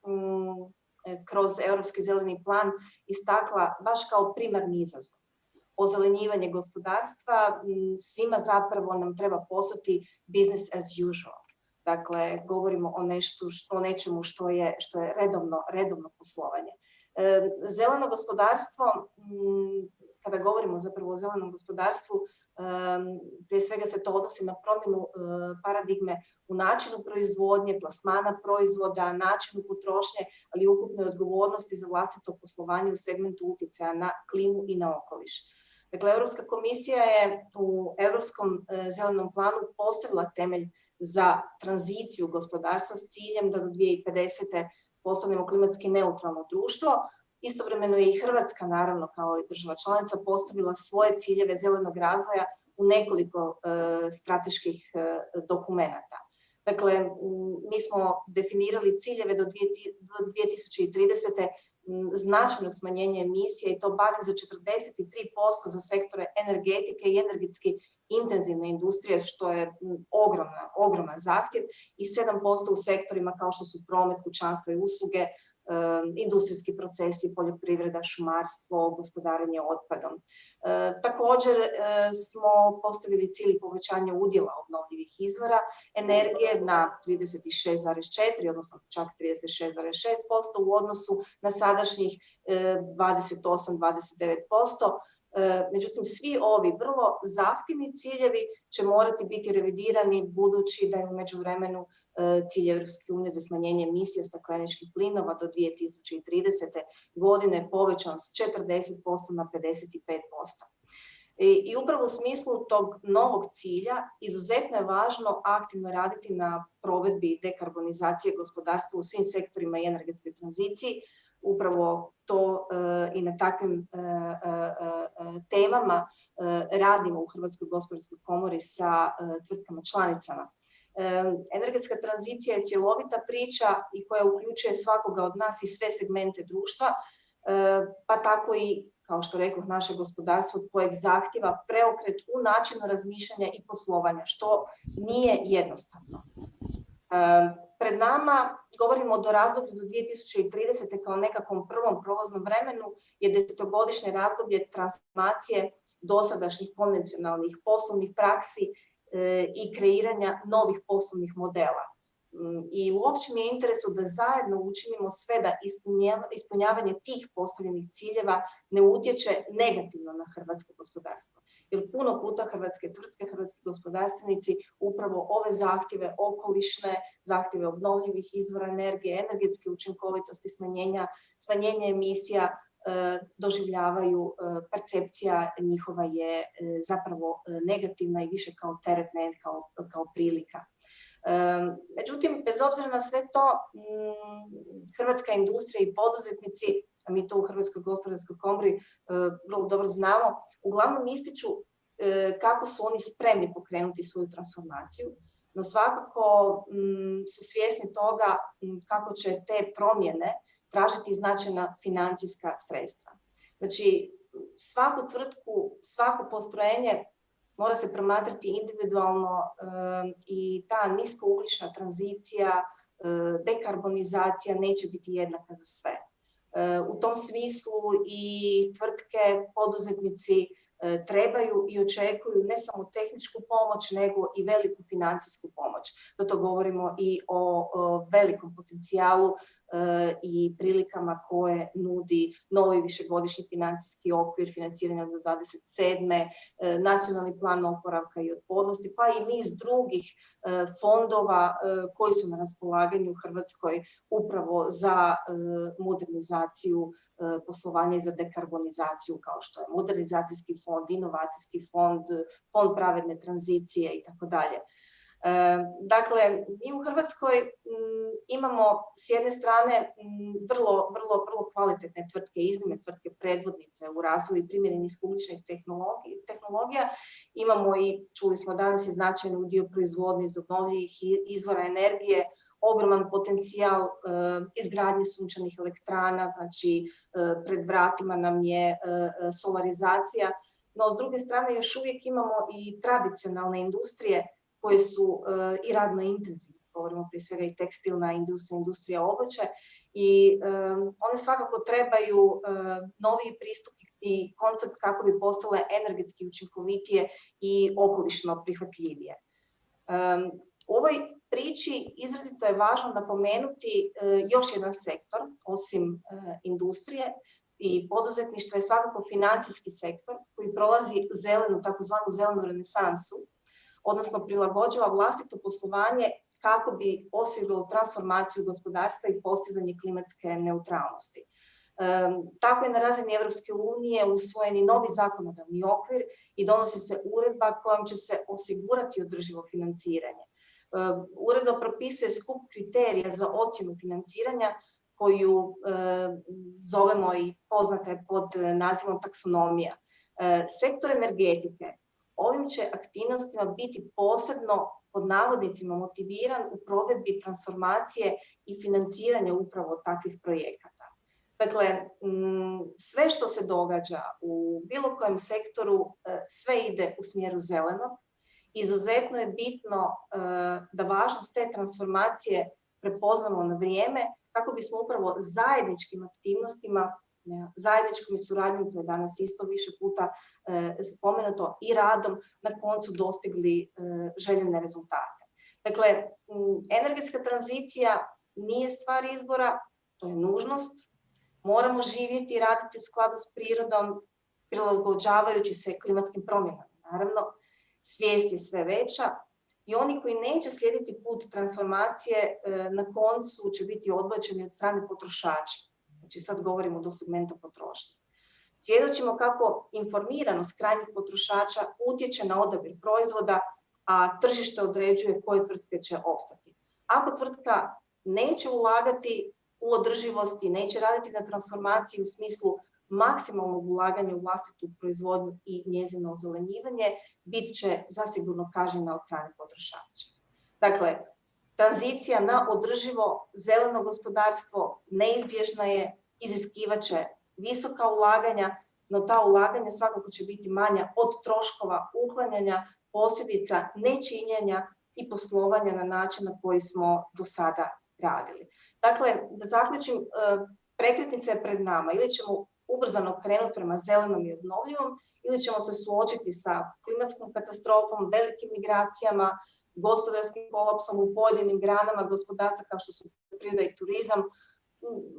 kroz Europski zeleni plan istakla baš kao primarni izazov. Ozelenjivanje gospodarstva svima zapravo nam treba postati business as usual. Dakle, govorimo o nečemu što je redovno poslovanje. Zeleno gospodarstvo, kada govorimo zapravo o zelenom gospodarstvu, prije svega se to odnosi na promjenu paradigme u načinu proizvodnje, plasmana proizvoda, načinu potrošnje, ali i ukupnoj odgovornosti za vlastito poslovanje u segmentu utjecaja na klimu i na okoliš. Dakle, Europska komisija je u Europskom zelenom planu postavila temelj za tranziciju gospodarstva s ciljem da do 2050. postanemo klimatski neutralno društvo. Istovremeno je i Hrvatska, naravno, kao i država članica, postavila svoje ciljeve zelenog razvoja u nekoliko strateških dokumenata. Dakle, mi smo definirali ciljeve do 2030. značajnog smanjenja emisija i to barem za 43% za sektore energetike i energetski intenzivne industrije, što je ogroman zahtjev, i 7% u sektorima kao što su promet, kućanstvo i usluge, industrijski procesi, poljoprivreda, šumarstvo, gospodarenje otpadom. Također smo postavili cilj povećanja udjela obnovljivih izvora energije na 36,4, odnosno čak 36,6% u odnosu na sadašnjih 28-29%. Međutim, svi ovi vrlo zahtjevni ciljevi će morati biti revidirani budući da je u međuvremenu cilj Europske unije za smanjenje emisija stakleničkih plinova do 2030. godine povećan s 40% na 55%. I upravo u smislu tog novog cilja izuzetno je važno aktivno raditi na provedbi dekarbonizacije gospodarstva u svim sektorima i energetskoj tranziciji. Upravo to i na takvim temama radimo u Hrvatskoj gospodarskoj komori sa tvrtkama članicama. Energetska tranzicija je cjelovita priča i koja uključuje svakoga od nas i sve segmente društva, pa tako i, kao što rekoh, naše gospodarstvo od kojeg zahtjeva preokret u načinu razmišljanja i poslovanja, što nije jednostavno. Pred nama, govorimo do razdoblju do 2030. kao nekakvom prvom prolaznom vremenu, je 10-godišnje razdoblje transformacije dosadašnjih konvencionalnih poslovnih praksi i kreiranja novih poslovnih modela. I uopće mi je interesu da zajedno učinimo sve da ispunjavanje tih postavljenih ciljeva ne utječe negativno na hrvatsko gospodarstvo. Jer puno puta hrvatske tvrtke, hrvatski gospodarstvenici upravo ove zahtjeve okolišne, zahtjeve obnovljivih izvora energije, energetske učinkovitosti, smanjenja emisija doživljavaju, percepcija njihova je zapravo negativna i više kao teret, ne kao prilika. Međutim, bez obzira na sve to, hrvatska industrija i poduzetnici, a mi to u Hrvatskoj gospodarskoj komori vrlo dobro znamo, uglavnom ističu kako su oni spremni pokrenuti svoju transformaciju, no svakako su svjesni toga kako će te promjene tražiti značajna financijska sredstva. Znači, svaku tvrtku, svako postrojenje mora se promatrati individualno i ta niskougljična tranzicija, dekarbonizacija neće biti jednaka za sve. U tom smislu i tvrtke, poduzetnici trebaju i očekuju ne samo tehničku pomoć, nego i veliku financijsku pomoć. Zato govorimo i o velikom potencijalu i prilikama koje nudi novi višegodišnji financijski okvir financiranja do 27. Nacionalni plan oporavka i otpornosti, pa i niz drugih fondova koji su na raspolaganju u Hrvatskoj upravo za modernizaciju poslovanja i za dekarbonizaciju, kao što je modernizacijski fond, inovacijski fond, fond pravedne tranzicije i tako dalje. Dakle, mi u Hrvatskoj imamo s jedne strane vrlo kvalitetne tvrtke, iznimne tvrtke, predvodnice u razvoju i primjeni niskougljičnih tehnologija. Imamo i, čuli smo danas, i značajan udio proizvodnje iz obnovljivih izvora energije, ogroman potencijal izgradnje sunčanih elektrana, znači pred vratima nam je solarizacija, no s druge strane još uvijek imamo i tradicionalne industrije koje su i radno intenzivne, govorimo prije svega i tekstilna industrija, industrija obuće, i one svakako trebaju noviji pristup i koncept kako bi postale energetski učinkovitije i okolišno prihvatljivije. U ovoj priči izrazito je važno napomenuti još jedan sektor, osim industrije i poduzetništva, je svakako financijski sektor koji prolazi takozvanu zelenu renesansu, odnosno prilagođava vlastito poslovanje kako bi osiguralo transformaciju gospodarstva i postizanje klimatske neutralnosti. Tako je na razini Europske unije usvojeni novi zakonodavni okvir i donosi se uredba kojom će se osigurati održivo financiranje. Uredba propisuje skup kriterija za ocjenu financiranja koju zovemo i poznata je pod nazivom taksonomija. Sektor energetike ovim će aktivnostima biti posebno pod navodnicima motiviran u provedbi transformacije i financiranja upravo takvih projekata. Dakle, sve što se događa u bilo kojem sektoru, sve ide u smjeru zelenog. Izuzetno je bitno da važnost te transformacije prepoznamo na vrijeme kako bismo upravo zajedničkim aktivnostima, zajedničkom suradnjom, to je danas isto više puta spomenuto, i radom na koncu dostigli željene rezultate. Dakle, energetska tranzicija nije stvar izbora, to je nužnost. Moramo živjeti i raditi u skladu s prirodom, prilagođavajući se klimatskim promjenama. Naravno, svijest je sve veća i oni koji neće slijediti put transformacije na koncu će biti odbačeni od strane potrošača. Znači sad govorimo do segmenta potrošnje. Svjedočimo kako informiranost krajnjih potrošača utječe na odabir proizvoda, a tržište određuje koje tvrtke će opstati. Ako tvrtka neće ulagati u održivosti, neće raditi na transformaciji u smislu maksimalnog ulaganja u vlastitu proizvodnju i njezino ozelenjivanje, bit će zasigurno kažnjena od strane potrošača. Dakle, tranzicija na održivo zeleno gospodarstvo neizbježna je, iziskivaće visoka ulaganja, no ta ulaganja svakako će biti manja od troškova uklanjanja, posljedica nečinjenja i poslovanja na način na koji smo do sada radili. Dakle, da zaključim, prekretnica je pred nama. Ili ćemo ubrzano krenuti prema zelenom i obnovljivom, ili ćemo se suočiti sa klimatskom katastrofom, velikim migracijama, gospodarskim kolapsom u pojedinim granama gospodarstva kao što su poljoprivreda i turizam.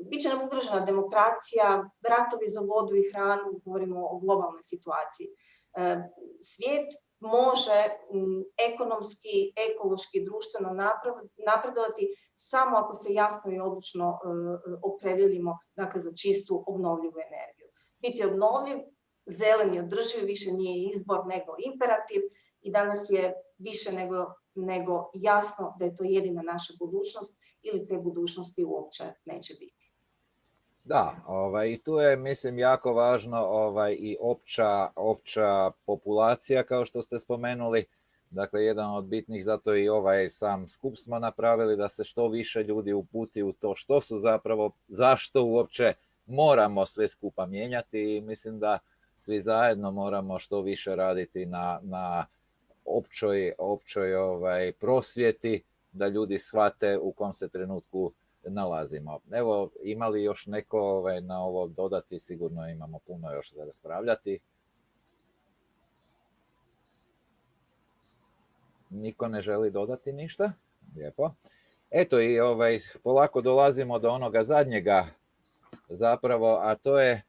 Biće nam ugrožena demokracija, ratovi za vodu i hranu, govorimo o globalnoj situaciji. Svijet može ekonomski, ekološki, društveno napredovati samo ako se jasno i odlučno opredijelimo, dakle, za čistu obnovljivu energiju. Biti obnovljiv, zeleni, održiv više nije izbor nego imperativ i danas je više nego jasno da je to jedina naša budućnost ili te budućnosti uopće neće biti. Da, i tu je, mislim, jako važno i opća populacija, kao što ste spomenuli. Dakle, jedan od bitnih, zato i sam skup smo napravili, da se što više ljudi uputi u to što su zapravo, zašto uopće moramo sve skupa mijenjati, i mislim da svi zajedno moramo što više raditi na općoj prosvjeti, da ljudi shvate u kom se trenutku nalazimo. Evo, ima li još neko na ovo dodati? Sigurno imamo puno još za raspravljati. Niko ne želi dodati ništa? Lijepo. Eto, i polako dolazimo do onoga zadnjega zapravo, a to je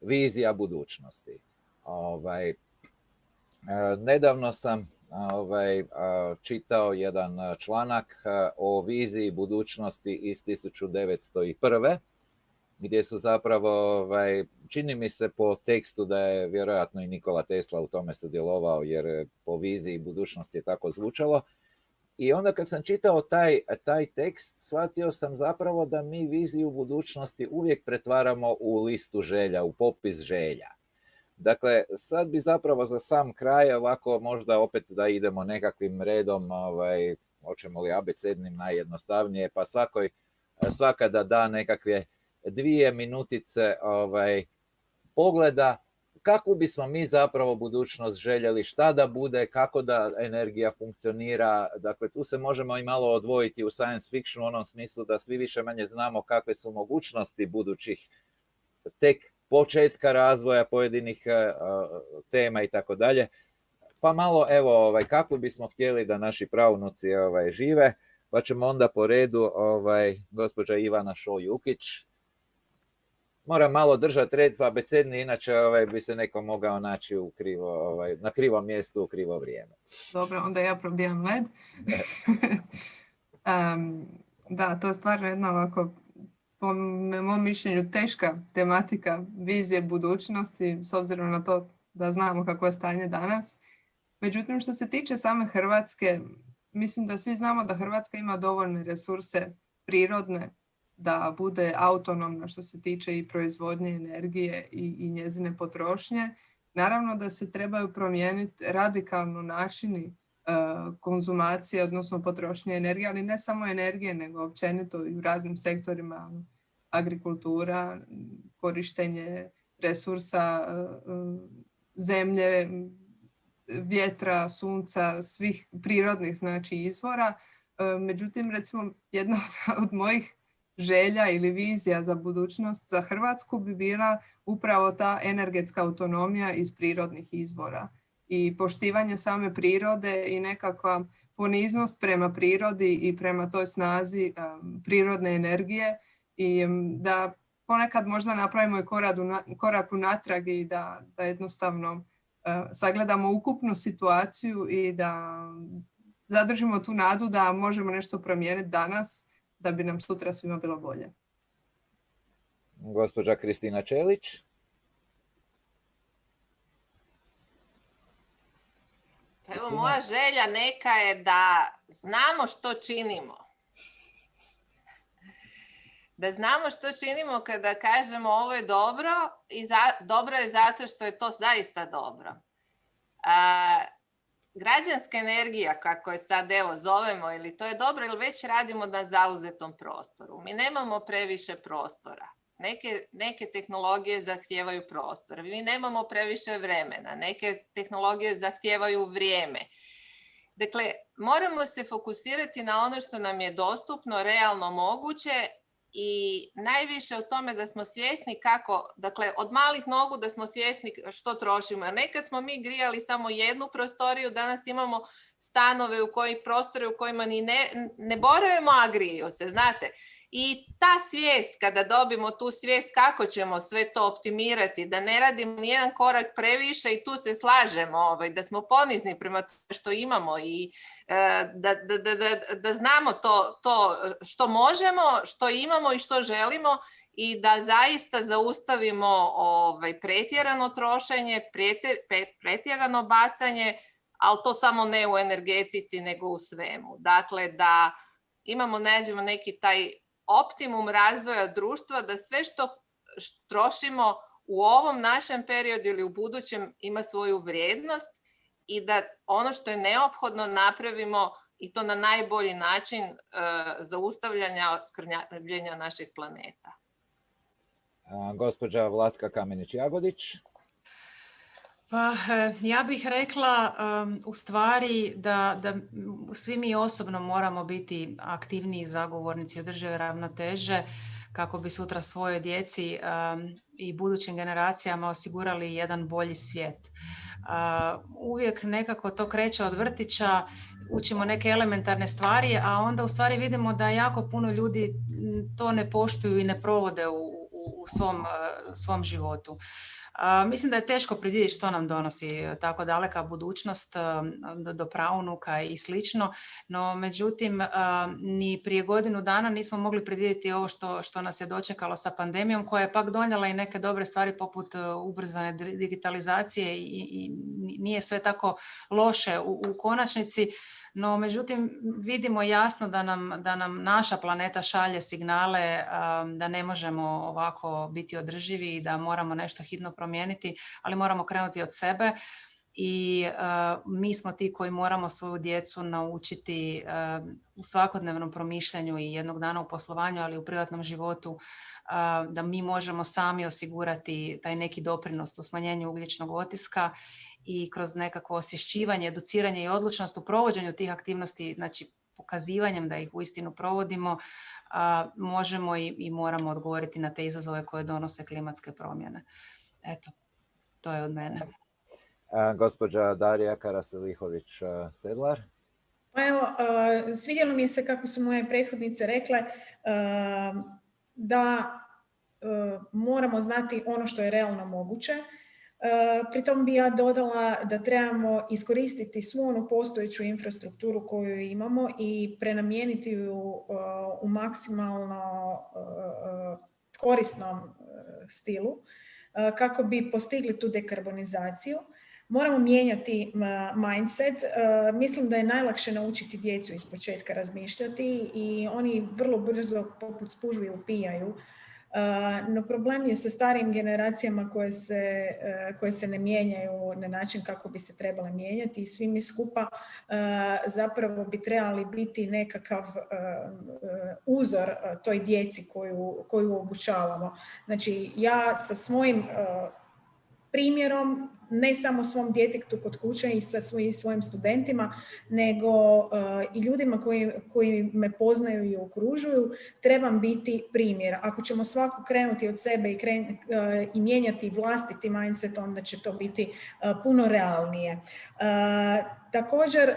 vizija budućnosti. Nedavno sam čitao jedan članak o viziji budućnosti iz 1901. gdje su zapravo, čini mi se po tekstu da je vjerojatno i Nikola Tesla u tome sudjelovao, jer po viziji budućnosti je tako zvučalo. I onda kad sam čitao taj tekst, shvatio sam zapravo da mi viziju budućnosti uvijek pretvaramo u listu želja, u popis želja. Dakle, sad bi zapravo za sam kraj, ovako možda opet da idemo nekakvim redom, hoćemo li abecednim najjednostavnije, pa svaka da nekakve 2 minutice pogleda kako bismo mi zapravo budućnost željeli, šta da bude, kako da energija funkcionira. Dakle, tu se možemo i malo odvojiti u science fiction u onom smislu da svi više manje znamo kakve su mogućnosti budućih tek početka razvoja pojedinih tema i tako dalje. Pa malo, evo, kako bismo htjeli da naši praunuci žive, pa ćemo onda po redu gospođa Ivana Šo-Jukić. Moram malo držati red, pa abecedni, inače bi se neko mogao naći na krivom mjestu u krivo vrijeme. Dobro, onda ja probijam led. Da, to je stvarno jedna ovako, po mom mišljenju, teška tematika vizije budućnosti, s obzirom na to da znamo kako je stanje danas. Međutim, što se tiče same Hrvatske, mislim da svi znamo da Hrvatska ima dovoljne resurse prirodne da bude autonomna što se tiče i proizvodnje energije i njezine potrošnje. Naravno da se trebaju promijeniti radikalno načini konzumacije, odnosno potrošnje energije, ali ne samo energije, nego općenito i u raznim sektorima agrikultura, korištenje resursa zemlje, vjetra, sunca, svih prirodnih znači izvora. Međutim, recimo, jedna od mojih želja ili vizija za budućnost za Hrvatsku bi bila upravo ta energetska autonomija iz prirodnih izvora i poštivanje same prirode i nekakva poniznost prema prirodi i prema toj snazi prirodne energije i da ponekad možda napravimo i korak unatrag i da jednostavno sagledamo ukupnu situaciju i da zadržimo tu nadu da možemo nešto promijeniti danas da bi nam sutra svima bilo bolje. Gospođa Kristina Čelić. Evo, moja želja neka je da znamo što činimo. Da znamo što činimo kada kažemo ovo je dobro i dobro je zato što je to zaista dobro. Građanska energija, kako je sad evo zovemo, ili to je dobro ili već radimo na zauzetom prostoru. Mi nemamo previše prostora. Neke tehnologije zahtijevaju prostor. Mi nemamo previše vremena. Neke tehnologije zahtijevaju vrijeme. Dakle, moramo se fokusirati na ono što nam je dostupno, realno moguće i najviše u tome da smo svjesni kako, dakle, od malih nogu da smo svjesni što trošimo. Jer nekad smo mi grijali samo jednu prostoriju, danas imamo stanove prostore u kojima ni ne boravimo, a griju se, znate. I ta svijest, kada dobimo tu svijest kako ćemo sve to optimirati, da ne radimo nijedan korak previše i tu se slažemo, da smo ponizni prema tome što imamo i da znamo to što možemo, što imamo i što želimo i da zaista zaustavimo pretjerano trošenje, pretjerano bacanje, ali to samo ne u energetici nego u svemu. Dakle, da nađemo neki taj optimum razvoja društva, da sve što trošimo u ovom našem periodu ili u budućem ima svoju vrijednost i da ono što je neophodno napravimo i to na najbolji način zaustavljanja skrnavljenja našeg planeta. Gospođa Vlatka Kamenić-Jagodić. Pa ja bih rekla u stvari da svi mi osobno moramo biti aktivniji zagovornici održive ravnoteže kako bi sutra svojoj djeci i budućim generacijama osigurali jedan bolji svijet. Uvijek nekako to kreće od vrtića, učimo neke elementarne stvari, a onda u stvari vidimo da jako puno ljudi to ne poštuju i ne provode u svom životu. Mislim da je teško predvidjeti što nam donosi tako daleka budućnost do praunuka i slično, no međutim ni prije godinu dana nismo mogli predvidjeti ovo što nas je dočekalo sa pandemijom, koja je pak donijela i neke dobre stvari poput ubrzane digitalizacije i nije sve tako loše u konačnici. No, međutim, vidimo jasno da nam naša planeta šalje signale da ne možemo ovako biti održivi i da moramo nešto hitno promijeniti, ali moramo krenuti od sebe i mi smo ti koji moramo svoju djecu naučiti u svakodnevnom promišljanju i jednog dana u poslovanju, ali u privatnom životu, da mi možemo sami osigurati taj neki doprinos u smanjenju ugljičnog otiska i kroz nekakvo osvješćivanje, educiranje i odlučnost u provođenju tih aktivnosti, znači pokazivanjem da ih uistinu provodimo, možemo i moramo odgovoriti na te izazove koje donose klimatske promjene. Eto, to je od mene. Gospođa Darija Karasilihović-Sedlar. Pa evo, svidjelo mi se kako su moje prethodnice rekle da moramo znati ono što je realno moguće. Pritom bi ja dodala da trebamo iskoristiti svu onu postojeću infrastrukturu koju imamo i prenamijeniti ju u maksimalno korisnom stilu kako bi postigli tu dekarbonizaciju. Moramo mijenjati mindset. Mislim da je najlakše naučiti djecu iz početka razmišljati i oni vrlo brzo poput spužvi upijaju No problem je sa starijim generacijama koje se ne mijenjaju na način kako bi se trebale mijenjati i svi mi skupa zapravo bi trebali biti nekakav uzor toj djeci koju obučavamo. Znači ja sa svojim primjerom, ne samo svom djetetu kod kuće i sa svojim studentima, nego i ljudima koji me poznaju i okružuju, trebam biti primjer. Ako ćemo svako krenuti od sebe i mijenjati vlastiti mindset, onda će to biti puno realnije. Također,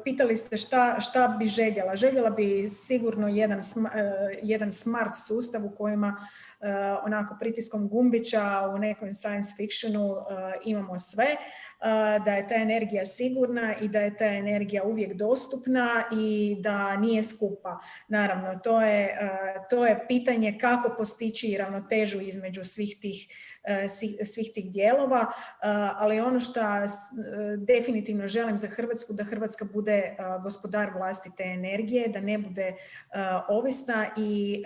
pitali ste šta bi željela. Željela bi sigurno jedan smart sustav u kojima onako pritiskom gumbića u nekom science fictionu imamo sve, da je ta energija sigurna i da je ta energija uvijek dostupna i da nije skupa. Naravno, to je pitanje kako postići ravnotežu između svih tih dijelova, ali ono što definitivno želim za Hrvatsku, da Hrvatska bude gospodar vlastite energije, da ne bude ovisna i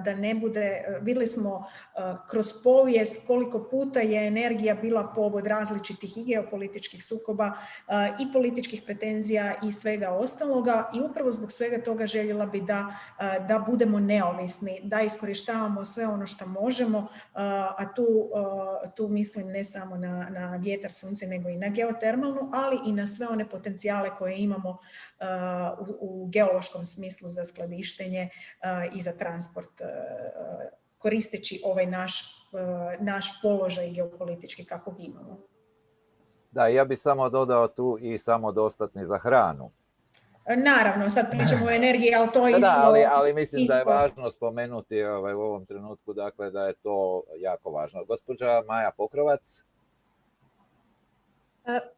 da ne bude, vidjeli smo kroz povijest koliko puta je energija bila povod različitih i geopolitičkih sukoba i političkih pretenzija i svega ostaloga i upravo zbog svega toga željela bi da budemo neovisni, da iskorištavamo sve ono što možemo, a tu mislim ne samo na vjetar, sunce, nego i na geotermalnu, ali i na sve one potencijale koje imamo u geološkom smislu za skladištenje i za transport, koristeći ovaj naš položaj geopolitički kakvog imamo. Da, ja bih samo dodao tu i samodostatni za hranu. Naravno, sad pričamo o energiji, ali to isto... Da, ali mislim da je važno spomenuti u ovom trenutku, dakle, da je to jako važno. Gospođa Maja Pokrovac.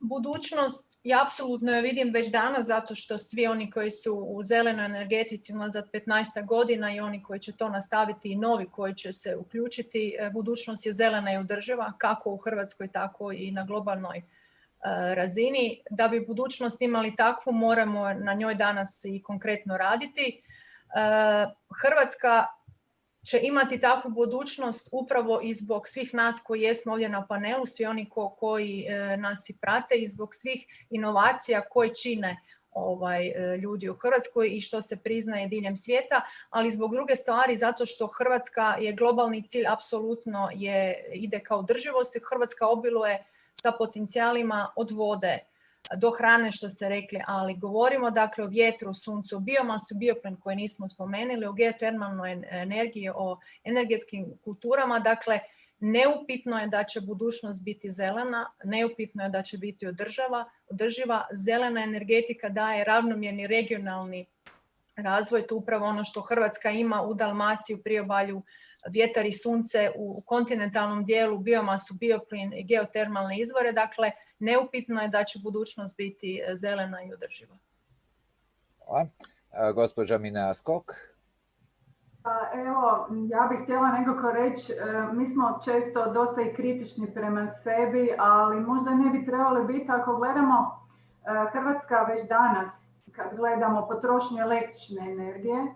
Budućnost, ja apsolutno je vidim već danas, zato što svi oni koji su u zelenoj energetici unazad 15 godina i oni koji će to nastaviti i novi koji će se uključiti, budućnost je zelena i održiva, kako u Hrvatskoj, tako i na globalnoj razini. Da bi budućnost imali takvu, moramo na njoj danas i konkretno raditi. Hrvatska će imati takvu budućnost upravo i zbog svih nas koji jesmo ovdje na panelu, svi oni koji nas i prate i zbog svih inovacija koje čine ljudi u Hrvatskoj i što se priznaje diljem svijeta, ali zbog druge stvari zato što Hrvatska je globalni cilj, apsolutno ide ka održivosti. Hrvatska obiluje sa potencijalima od vode do hrane, što ste rekli, ali govorimo dakle o vjetru, suncu, biomasu, bioplin koji nismo spomenuli, o geotermalnoj energiji, o energetskim kulturama. Dakle, neupitno je da će budućnost biti zelena, neupitno je da će biti održiva. Zelena energetika daje ravnomjerni regionalni razvoj, to upravo ono što Hrvatska ima u Dalmaciji, u priobalju, vjetar i sunce, u kontinentalnom dijelu biomasu, bioplin i geotermalne izvore. Dakle, neupitno je da će budućnost biti zelena i održiva. Hvala. Gospođa Mina Skok. Evo, ja bih htjela nekako reći, mi smo često dosta i kritični prema sebi, ali možda ne bi trebali biti ako gledamo Hrvatska već danas, kad gledamo potrošnju električne energije,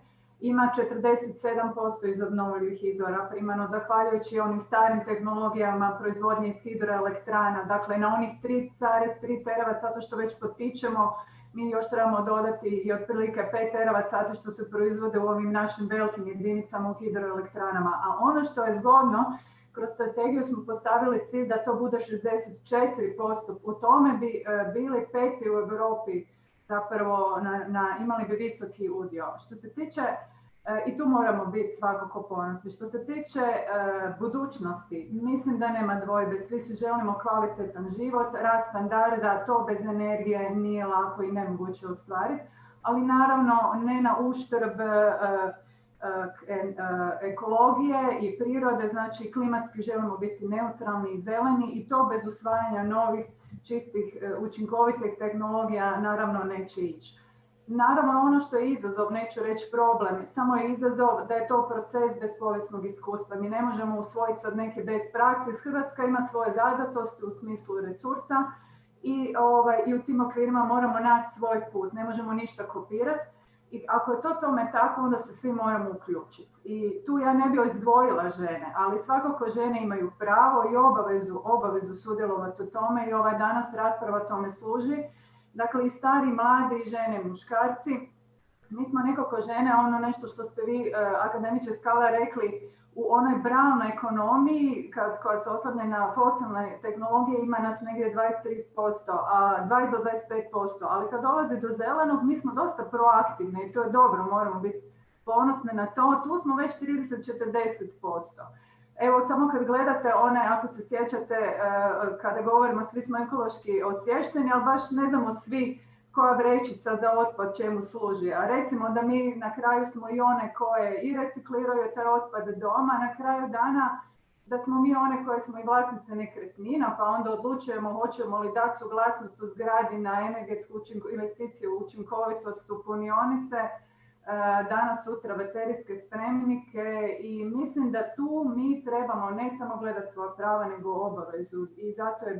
ima 47% iz obnovljivih izvora, primarno zahvaljujući onim starim tehnologijama proizvodnje iz hidroelektrana. Dakle, na onih 3,3 teravat sata što već potičemo, mi još trebamo dodati i otprilike 5 teravat sata što se proizvode u ovim našim velikim jedinicama u hidroelektranama. A ono što je zgodno, kroz strategiju smo postavili cilj da to bude 64%. U tome bi bili 5. u Europi, zapravo imali bi visoki udio. Što se tiče, i tu moramo biti svakako ponosni, što se tiče budućnosti, mislim da nema dvojbe, svi si želimo kvalitetan život, rast standarda, to bez energije nije lako i nemoguće ostvariti, ali naravno ne na uštrb ekologije i prirode, znači klimatski želimo biti neutralni i zeleni i to bez usvajanja novih čistih učinkovitih tehnologija naravno neće ići. Naravno ono što je izazov, neću reći problem, samo je izazov da je to proces bez povijesnog iskustva. Mi ne možemo usvojiti od neke best practice. Hrvatska ima svoje zadatosti u smislu resursa i u tim okvirima moramo naći svoj put. Ne možemo ništa kopirati. I ako je to tome tako, onda se svi moramo uključiti. I tu ja ne bi izdvojila žene, ali svakako žene imaju pravo i obavezu sudjelovati u tome i ova danas rasprava tome služi. Dakle, i stari, mladi, i žene, i muškarci. Mi smo nekako žene, ono nešto što ste vi, akademiče Skala, rekli, u onoj brown ekonomiji, koja se oslanja na fosilne tehnologije, ima nas negdje 23%, a 20 do 25%. Ali kad dolazi do zelenog, mi smo dosta proaktivni i to je dobro, moramo biti ponosne na to. Tu smo već 30-40%. Evo, samo kad gledate one, ako se sjećate, kada govorimo, svi smo ekološki osviješteni, ali baš ne znamo svi koja vrećica za otpad čemu služi. A recimo da mi na kraju smo i one koje i recikliraju taj otpad doma, na kraju dana da smo mi one koje smo i vlasnice nekretnina, pa onda odlučujemo hoćemo li dati suglasnost u zgradi na energetsku investiciju, učinkovitost u punionice, danas sutra baterijske spremnike, i mislim da tu mi trebamo ne samo gledati svoja prava nego obavezu, i zato je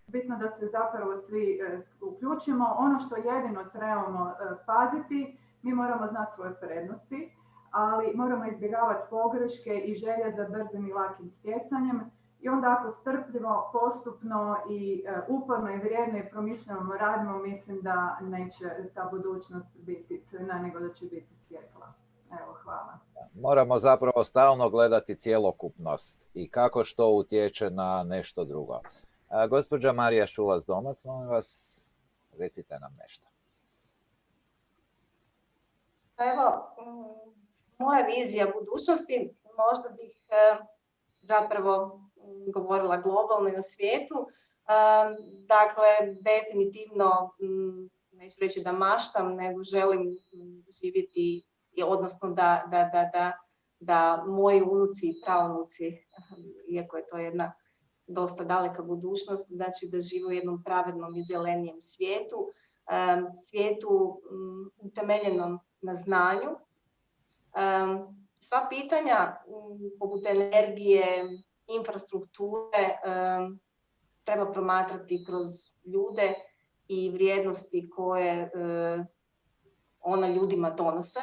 bitno da se zapravo svi uključimo. Ono što jedino trebamo paziti, mi moramo znati svoje prednosti, ali moramo izbjegavati pogreške i želje za brzim i lakim stjecanjem. I onda ako strpljivo, postupno i uporno i vrijedno i promišljamo radimo, mislim da neće ta budućnost biti crna, nego da će biti svjetla. Evo, hvala. Moramo zapravo stalno gledati cjelokupnost i kako što utječe na nešto drugo. Gospođa Marija Šulac-Domac, molim vas, recite nam nešto. Evo, moja vizija budućnosti, možda bih zapravo govorila globalno i o svijetu. Dakle, definitivno, neću reći da maštam, nego želim živjeti, odnosno da moji unuci i praunuci, iako je to jedna dosta daleka budućnost, znači da žive u jednom pravednom i zelenijem svijetu, svijetu utemeljenom na znanju. Sva pitanja poput energije, infrastrukture treba promatrati kroz ljude i vrijednosti koje ona ljudima donose.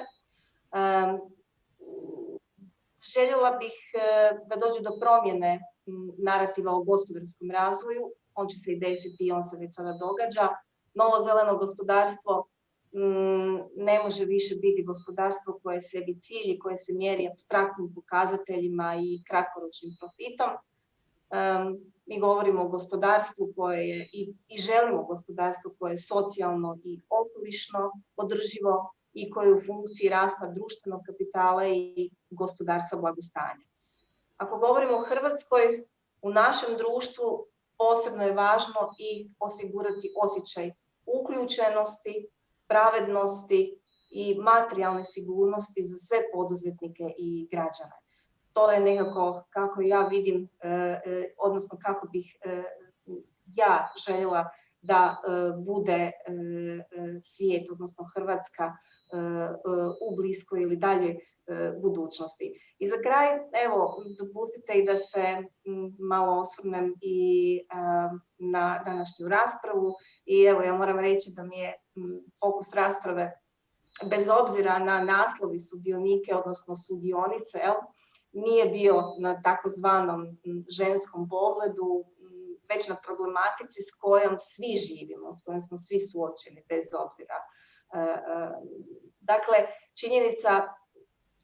Željela bih da dođe do promjene narativa o gospodarskom razvoju. On će se i desiti i on se već sada događa. Novo zeleno gospodarstvo ne može više biti gospodarstvo koje je sebi cilj i koje se mjeri apstraktnim pokazateljima i kratkoročnim profitom. Mi govorimo o gospodarstvu koje je i želimo gospodarstvo koje je socijalno i okolišno održivo i koje je u funkciji rasta društvenog kapitala i gospodarstva blagostanja. Ako govorimo o Hrvatskoj, u našem društvu posebno je važno i osigurati osjećaj uključenosti, pravednosti i materijalne sigurnosti za sve poduzetnike i građane. To je nekako kako ja vidim, odnosno kako bih ja željela da bude svijet, odnosno Hrvatska u bliskoj ili daljoj budućnosti. I za kraj, evo, dopustite i da se malo osvrnem i na današnju raspravu. I evo, ja moram reći da mi je fokus rasprave, bez obzira na naslov i sudionike, odnosno sudionice, nije bio na takozvanom ženskom pogledu, već na problematici s kojom svi živimo, s kojom smo svi suočeni, bez obzira. Dakle, činjenica,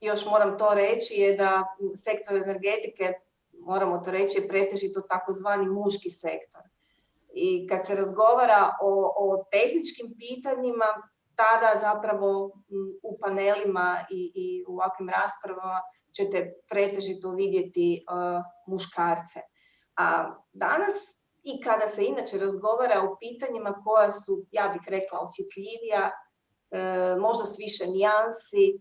još moram to reći, je da sektor energetike, moramo to reći, je pretežito takozvani muški sektor. I kad se razgovara o tehničkim pitanjima, tada zapravo u panelima i u ovakvim raspravama ćete pretežito vidjeti muškarce. A danas, i kada se inače razgovara o pitanjima koja su, ja bih rekla, osjetljivija, možda s više nijansi,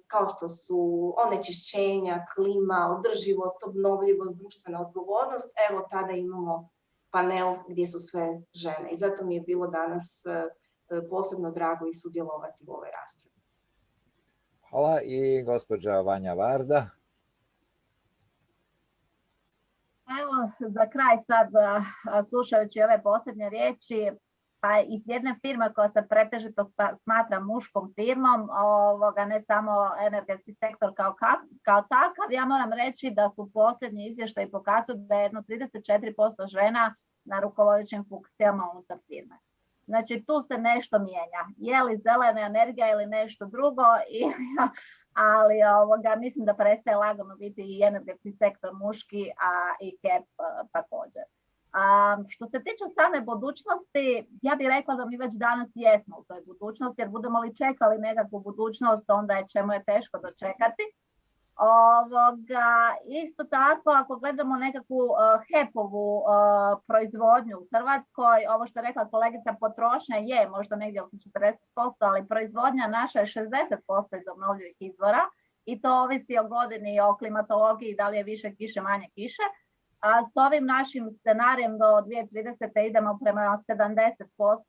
kao što su onečišćenja, klima, održivost, obnovljivost, društvena odgovornost, evo tada imamo panel gdje su sve žene. I zato mi je bilo danas posebno drago i sudjelovati u ovoj raspravi. Hvala. I gospođa Vanja Varda. Evo, za kraj sad, slušajući ove posljednje riječi, pa iz jedne firme koja se pretežito smatra muškom firmom, ne samo energetski sektor kao takav, ja moram reći da su posljednji izvještaji pokazuju da je jedno 34% žena na rukovodećim funkcijama unutar firme. Znači tu se nešto mijenja. Je li zelena energija ili nešto drugo, ali mislim da prestaje lagano biti i energetski sektor muški, a i HEP također. Što se tiče same budućnosti, ja bih rekla da mi već danas jesmo u toj budućnosti, jer budemo li čekali nekakvu budućnost, onda ćemo je teško dočekati. Isto tako, ako gledamo nekakvu HEP-ovu proizvodnju u Hrvatskoj, ovo što je rekla kolegica, potrošnja je možda negdje oko 40%, ali proizvodnja naša je 60% iz obnovljivih izvora i to ovisi o godini i o klimatologiji, da li je više kiše, manje kiše. A s ovim našim scenarijem do 2030. idemo prema 70%,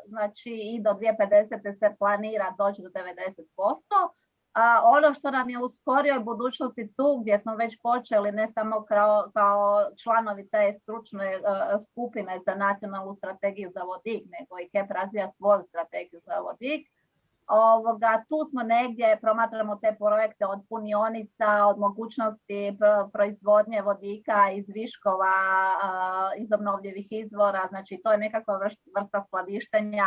znači i do 2050. se planira doći do 90%. Ono što nam je u skorijoj budućnosti tu, gdje smo već počeli ne samo kao članovi te stručne skupine za nacionalnu strategiju za vodik, nego i HEP razvija svoju strategiju za vodik. Tu smo negdje, promatramo te projekte od punionica, od mogućnosti proizvodnje vodika iz viškova, iz obnovljivih izvora, znači to je nekakva vrsta skladištenja.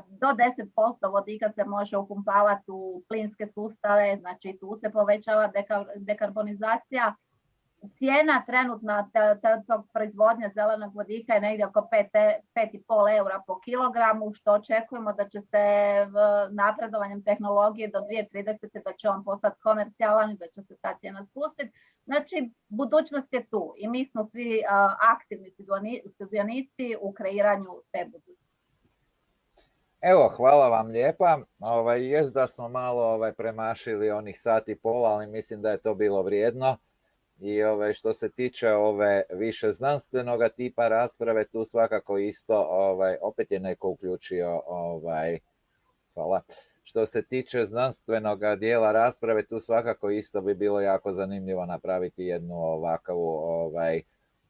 Do 10% vodika se može upumpavati u plinske sustave, znači tu se povećava dekarbonizacija. Cijena trenutna tog proizvodnja zelenog vodika je negdje oko 5,5 eura po kilogramu, što očekujemo da će se napredovanjem tehnologije do 2030. da će on postati komercijalan i da će se ta cijena spustiti. Znači, budućnost je tu i mi smo svi aktivni sudionici u kreiranju te budućnosti. Evo, hvala vam lijepa. Jest da smo malo premašili onih sat i pola, ali mislim da je to bilo vrijedno. I što se tiče ove više znanstvenoga tipa rasprave, tu svakako isto, opet je neko uključio, hvala. Što se tiče znanstvenog dijela rasprave, tu svakako isto bi bilo jako zanimljivo napraviti jednu ovakavu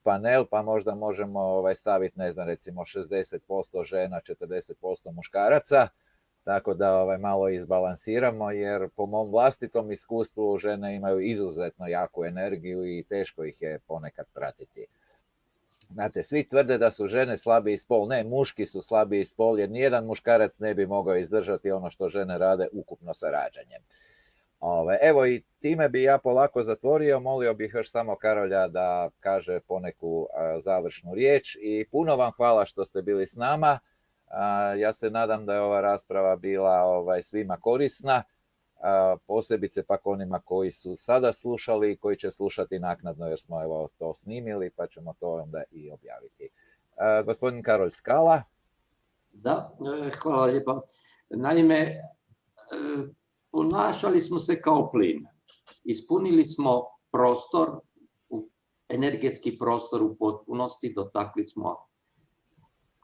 panel, pa možda možemo staviti, ne znam, recimo 60% žena, 40% muškaraca, tako da malo izbalansiramo, jer po mom vlastitom iskustvu žene imaju izuzetno jaku energiju i teško ih je ponekad pratiti. Znate, svi tvrde da su žene slabiji spol, ne, muški su slabiji spol, jer nijedan muškarac ne bi mogao izdržati ono što žene rade ukupno sa rađanjem. Evo i time bi ja polako zatvorio, molio bih još samo Karolja da kaže poneku završnu riječ i puno vam hvala što ste bili s nama. Ja se nadam da je ova rasprava bila svima korisna, posebice pak onima koji su sada slušali i koji će slušati naknadno, jer smo to snimili pa ćemo to onda i objaviti. Gospodin Karolj Skala. Da, hvala lijepa. Naime, ponašali smo se kao plin. Ispunili smo prostor, energetski prostor u potpunosti, dotakli smo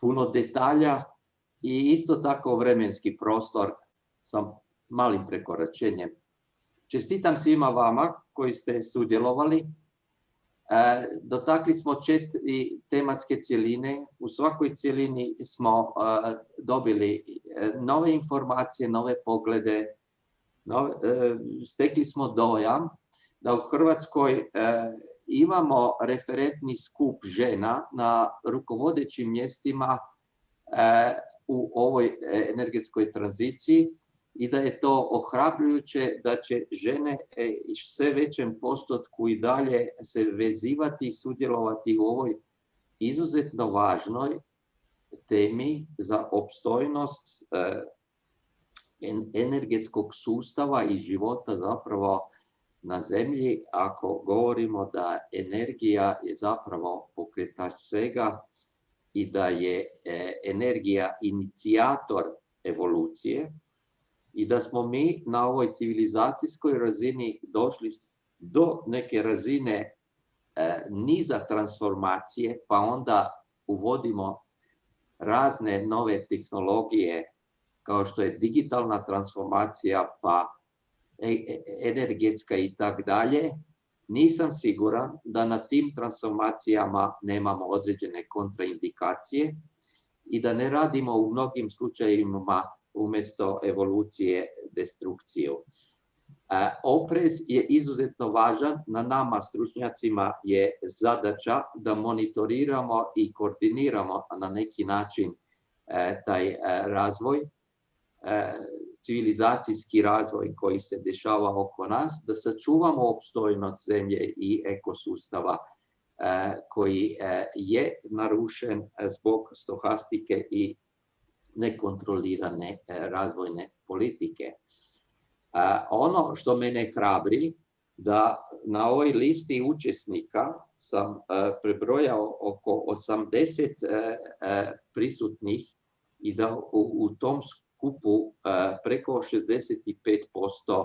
puno detalja i isto tako vremenski prostor sa malim prekoračenjem. Čestitam svima vama koji ste sudjelovali. Dotakli smo 4 tematske cjeline. U svakoj cjelini smo dobili nove informacije, nove poglede. Stekli smo dojam da u Hrvatskoj imamo referentni skup žena na rukovodećim mjestima u ovoj energetskoj tranziciji i da je to ohrabrujuće da će žene sve većem postotku i dalje se vezivati i sudjelovati u ovoj izuzetno važnoj temi za opstojnost energetskog sustava i života zapravo na zemlji, ako govorimo da energija je zapravo pokretač svega i da je energija inicijator evolucije i da smo mi na ovoj civilizacijskoj razini došli do neke razine niza transformacije, pa onda uvodimo razne nove tehnologije kao što je digitalna transformacija, pa energetska i tak dalje, nisam siguran da na tim transformacijama nemamo određene kontraindikacije i da ne radimo u mnogim slučajevima umjesto evolucije destrukciju. Oprez je izuzetno važan. Na nama, stručnjacima, je zadaća da monitoriramo i koordiniramo na neki način taj razvoj, civilizacijski razvoj koji se dešava oko nas, da sačuvamo opstojnost zemlje i ekosustava koji je narušen zbog stohastike i nekontrolirane razvojne politike. Ono što mene hrabri, da na ovoj listi učesnika sam prebrojao oko 80 prisutnih i da u tom skupu preko 65%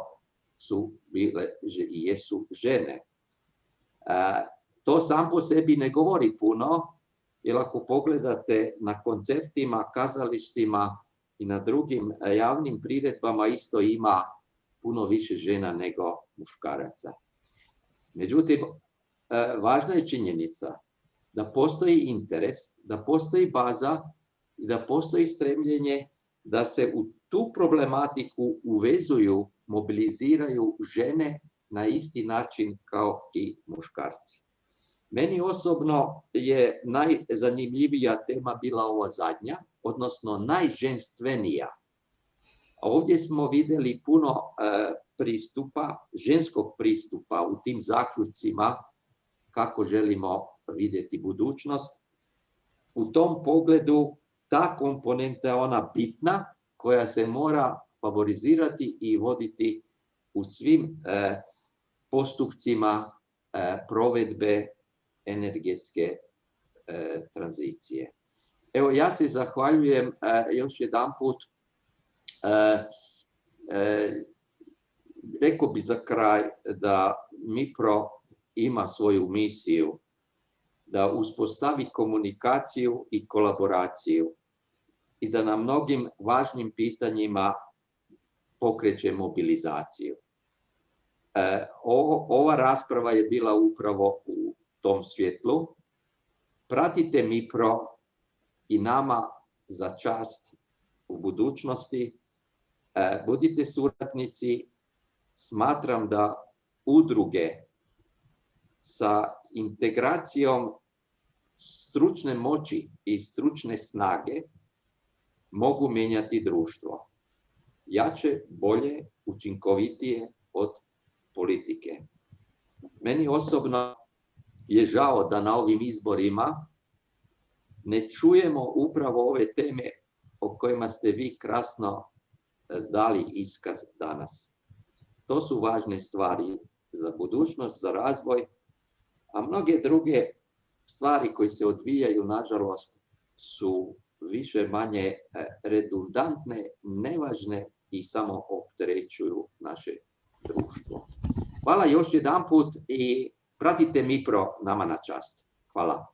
su bile i jesu žene. To sam po sebi ne govori puno, jer ako pogledate na koncertima, kazalištima i na drugim javnim priredbama isto ima puno više žena nego muškaraca. Međutim, važna je činjenica da postoji interes, da postoji baza i da postoji stremljenje da se u tu problematiku uvezuju, mobiliziraju žene na isti način kao i muškarci. Meni osobno je najzanimljivija tema bila ova zadnja, odnosno najženstvenija. Ovdje smo vidjeli puno pristupa, ženskog pristupa u tim zaključcima kako želimo vidjeti budućnost. U tom pogledu ta komponenta je ona bitna koja se mora favorizirati i voditi u svim postupcima provedbe energetske tranzicije. Evo, ja se zahvaljujem još jedanput. Rekao bi za kraj da MIPRO ima svoju misiju da uspostavi komunikaciju i kolaboraciju i da na mnogim važnim pitanjima pokreće mobilizaciju. Ova rasprava je bila upravo u tom svjetlu. Pratite MIPRO i nama za čast u budućnosti. Budite suradnici. Smatram da udruge sa integracijom stručne moći i stručne snage mogu mijenjati društvo. Jače, bolje, učinkovitije od politike. Meni osobno je žao da na ovim izborima ne čujemo upravo ove teme o kojima ste vi krasno dali iskaz danas. To su važne stvari za budućnost, za razvoj, a mnoge druge stvari koje se odvijaju, nažalost, su više manje redundantne, nevažne i samo opterećuju naše društvo. Hvala još jedanput i pratite MIPRO nama na čast. Hvala.